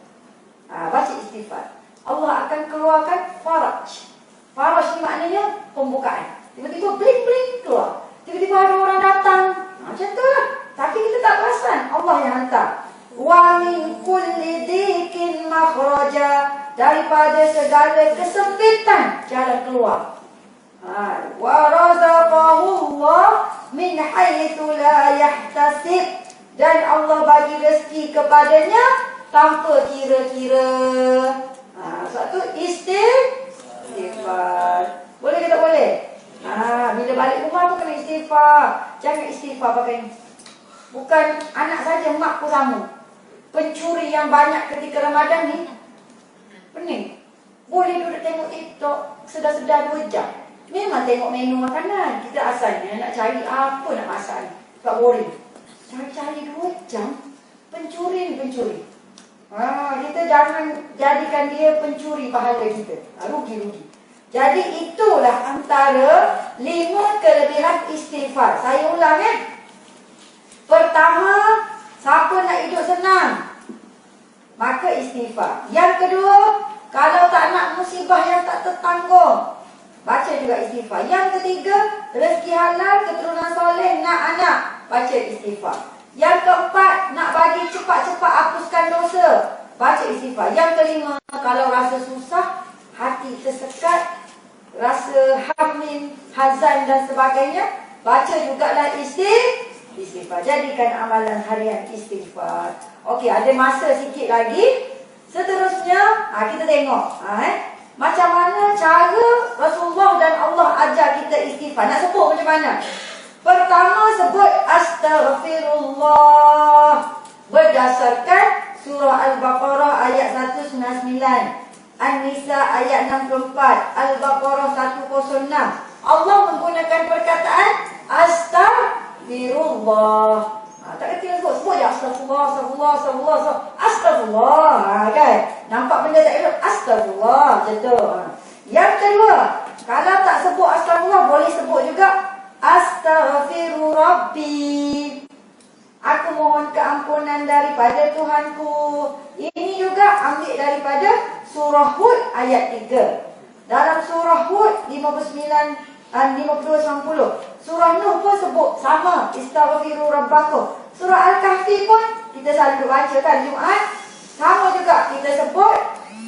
Baca istighfar, Allah akan keluarkan faraj. Faraj ni maknanya pembukaan. Tiba-tiba bling-bling keluar, tiba-tiba ada orang datang, macam tu lah. Tapi kita tak perasan, Allah yang hantar. Wa min kulli dhikin makhraja, daripada segala kesempitan jalan keluar. Wa razaqahu Allah min haitsu la yahtasib, dan Allah bagi rezeki kepadanya tanpa kira-kira. Sebab tu istighfar. Boleh ke tak boleh? Bila balik rumah pun kena istighfar. Jangan istighfar pakai ni. Bukan anak saja, mak pun sama. Pencuri yang banyak ketika Ramadan ni pening. Boleh duduk tengok TikTok sedar-sedar 2 jam. Memang tengok menu makanan. Kita asalnya nak cari apa nak masak ni, sebab boring. Cari-cari 2 jam. Pencuri ni pencuri. Kita jangan jadikan dia pencuri pahala kita. Rugi-rugi. Jadi itulah antara 5 kelebihan istighfar. Saya ulang Pertama, siapa nak hidup senang, maka istighfar. Yang kedua, kalau tak nak musibah yang tak tertanggung, baca juga istighfar. Yang ketiga, rezeki halal, keturunan soleh, nak anak, baca istighfar. Yang keempat, nak bagi cepat-cepat hapuskan dosa, baca istighfar. Yang kelima, kalau rasa susah, hati tersekat, rasa hamim, hazan dan sebagainya, baca jugalah istighfar. istighfar. Jadikan amalan harian istighfar. Okey, ada masa sikit lagi. Seterusnya, kita tengok macam mana cara Rasulullah dan Allah ajar kita istighfar. Nak sebut macam mana? Pertama, sebut astaghfirullah berdasarkan surah Al-Baqarah ayat 199, An-Nisa ayat 64, Al-Baqarah 106. Allah menggunakan perkataan astaghfirullah. Tak kena sebut je astagfirullah, astagfirullah, astagfirullah, astagfirullah. Kan? Nampak benda tak elok, astagfirullah. Macam tu. Yang kedua, kalau tak sebut astagfirullah, boleh sebut juga astaghfiru rabbi. Aku mohon keampunan daripada Tuhanku. Ini juga ambil daripada surah Hud ayat 3. Dalam surah Hud 52-90. Surah Nuh pun sebut sama, istaghfiru rabbakum. Surah Al-Kahfi pun kita selalu baca kan Jumaat. Sama juga kita sebut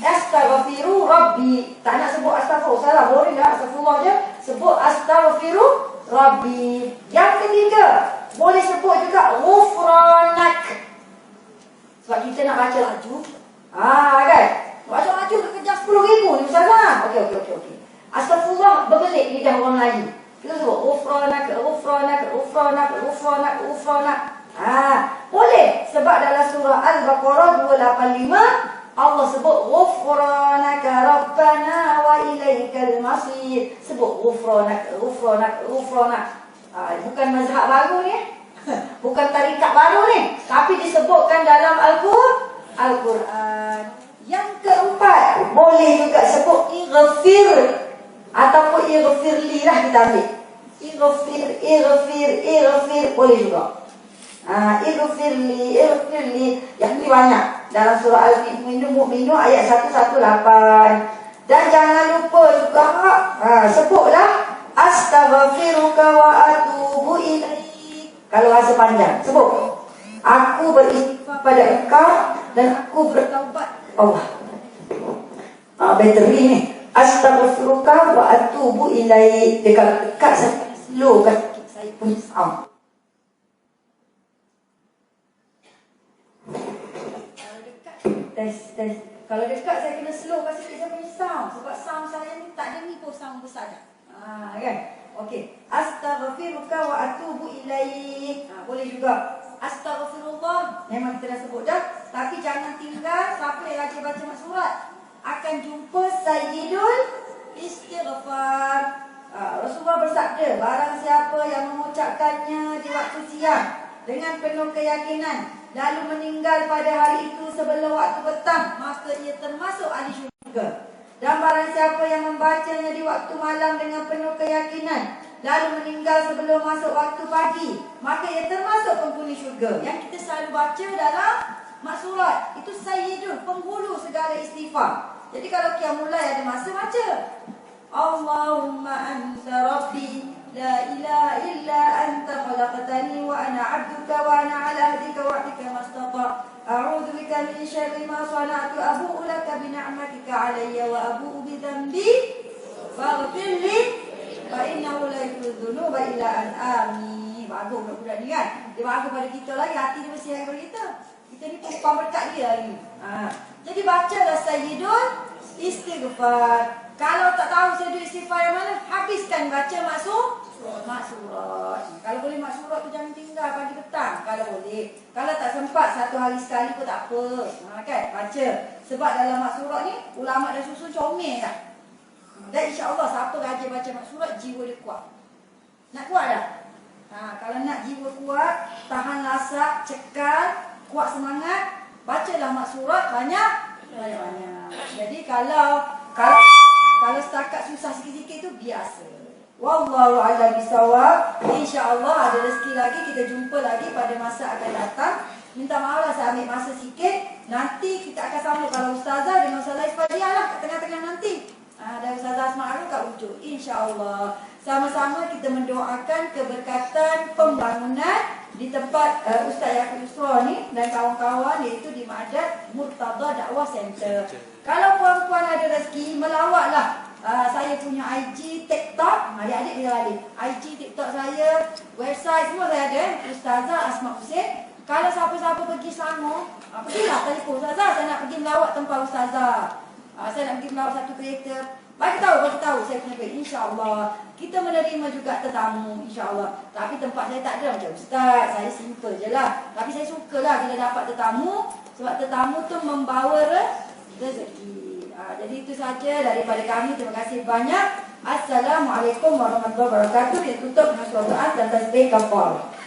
astaghfiru rabbi. Tak nak sebut astaghfirullah, salah, boring dah, astaghfirullah je. Sebut astaghfiru rabbi. Yang ketiga, boleh sebut juga ghufranak. Sebab kita nak baca laju. Kan? Baca laju kejar 10,000 ni Ustazah. Okey. Astaghfirullah berbelit lidah orang Melayu. Kita sebut ghufranak, ghufranak, ghufranak, ghufranak, ghufranak. Boleh. Sebab dalam surah Al-Baqarah 285 Allah sebut ghufranaka rabbana wa ilaikal masir. Sebut ghufranak, ghufranak, ghufranak. Bukan mazhab baru ni. Bukan tarikat baru ni. Tapi disebutkan dalam Al-Quran. Yang keempat, boleh juga sebut ighfir ataupun ighfirli lah kita ambil. Ighfir boleh juga. Ighfirli. Yang ni banyak dalam surah Al-Mu'minun ayat 118. Dan jangan lupa juga sebutlah astaghfiruka wa atubu ilaik. Kalau rasa panjang, sebut. Aku beristighfar pada engkau dan aku bertaubat. Allah. Bateri ni. Astaghfiruka wa atubu ilaik. Dekat saya slow kan. Saya punya sound. Test. Kalau dekat saya kena slow kasi saya punya sound. Sebab sound saya ni tak ada ni pun sound besar dah. Kan? Okey. Astaghfiruka wa atubu ilaik. Boleh juga. Astaghfirullah. Memang kita dah sebut dah. Tapi jangan tinggal. Siapa yang rajin baca mak surat akan jumpa Sayyidul Istighfar. Rasulullah bersabda, barang siapa yang mengucapkannya di waktu siang dengan penuh keyakinan lalu meninggal pada hari itu sebelum waktu petang, maka ia termasuk ahli syurga. Dan barang siapa yang membacanya di waktu malam dengan penuh keyakinan lalu meninggal sebelum masuk waktu pagi, maka ia termasuk penghuni syurga. Yang kita selalu baca dalam maksurat itu Sayyidul, penghulu segala istighfar. Jadi kalau qiyamul lail ada masa baca Allahumma anta rabbi la ilaha illa anta khalaqtani wa ana 'abduka wa ana 'ala ahdika wa 'ahdika mastata' a'udzu bika min syarri ma sana'tu abu'u laka bi ni'matika 'alayya wa abu'u bi dhanbi faghfir li fa innahu la yaghfiru dhunuba illa anta. Bagus budak-budak ni kan. Dia bagus pada kita lagi, hati dia bersih daripada kita. Kita ni perempuan berkat dia hari ni. Jadi bacalah Sayyidul Istighfar. Kalau tak tahu Sayyidul Istighfar yang mana, habiskan baca maksurat. Kalau boleh maksurat tu jangan tinggal pagi petang. Kalau boleh. Kalau tak sempat satu hari sekali pun tak apa. Kan? Baca. Sebab dalam maksurat ni ulama dah susun comel dah. Dan insya-Allah siapa rajin baca maksurat, jiwa dia kuat. Nak kuat dah? Kalau nak jiwa kuat, tahan lasak, cekal, kuat semangat, bacalah maksurat banyak. Jadi kalau setakat susah sikit-sikit tu biasa. Wallahu a'lam bishawab. Insya-Allah ada rezeki lagi, kita jumpa lagi pada masa akan datang. Minta maaf lah saya ambil masa sikit. Nanti kita akan sambung kalau ustazah dengan ustazah Isfadiah lah kat tengah-tengah nanti. Dan ustazah Asma'arul kat ujung. Insya-Allah. Sama-sama kita mendoakan keberkatan pembangunan di tempat Ustaz Yaakob Yusra ni dan kawan-kawan, iaitu di Ma'adat Murtada Dakwah Center. Kalau puan-puan ada rezeki, melawatlah Saya punya IG, TikTok. Adik-adik bila balik. IG, TikTok saya, website semua saya ada. Ustazah Asma Hussein. Kalau siapa-siapa pergi Selangor, pergilah telefon Ustazah. Saya nak pergi melawat tempat Ustazah. Saya nak pergi melawat satu kereta. Bagi tahu saya punya kereta. InsyaAllah. Kita menerima juga tetamu, insyaAllah. Tapi tempat saya tak ada macam Ustaz. Saya simple je lah. Tapi saya sukalah bila dapat tetamu. Sebab tetamu tu membawa rezeki. Jadi itu saja daripada kami. Terima kasih banyak. Assalamualaikum warahmatullahi wabarakatuh. Kita tutup dengan surah Al dan tasbih kafar.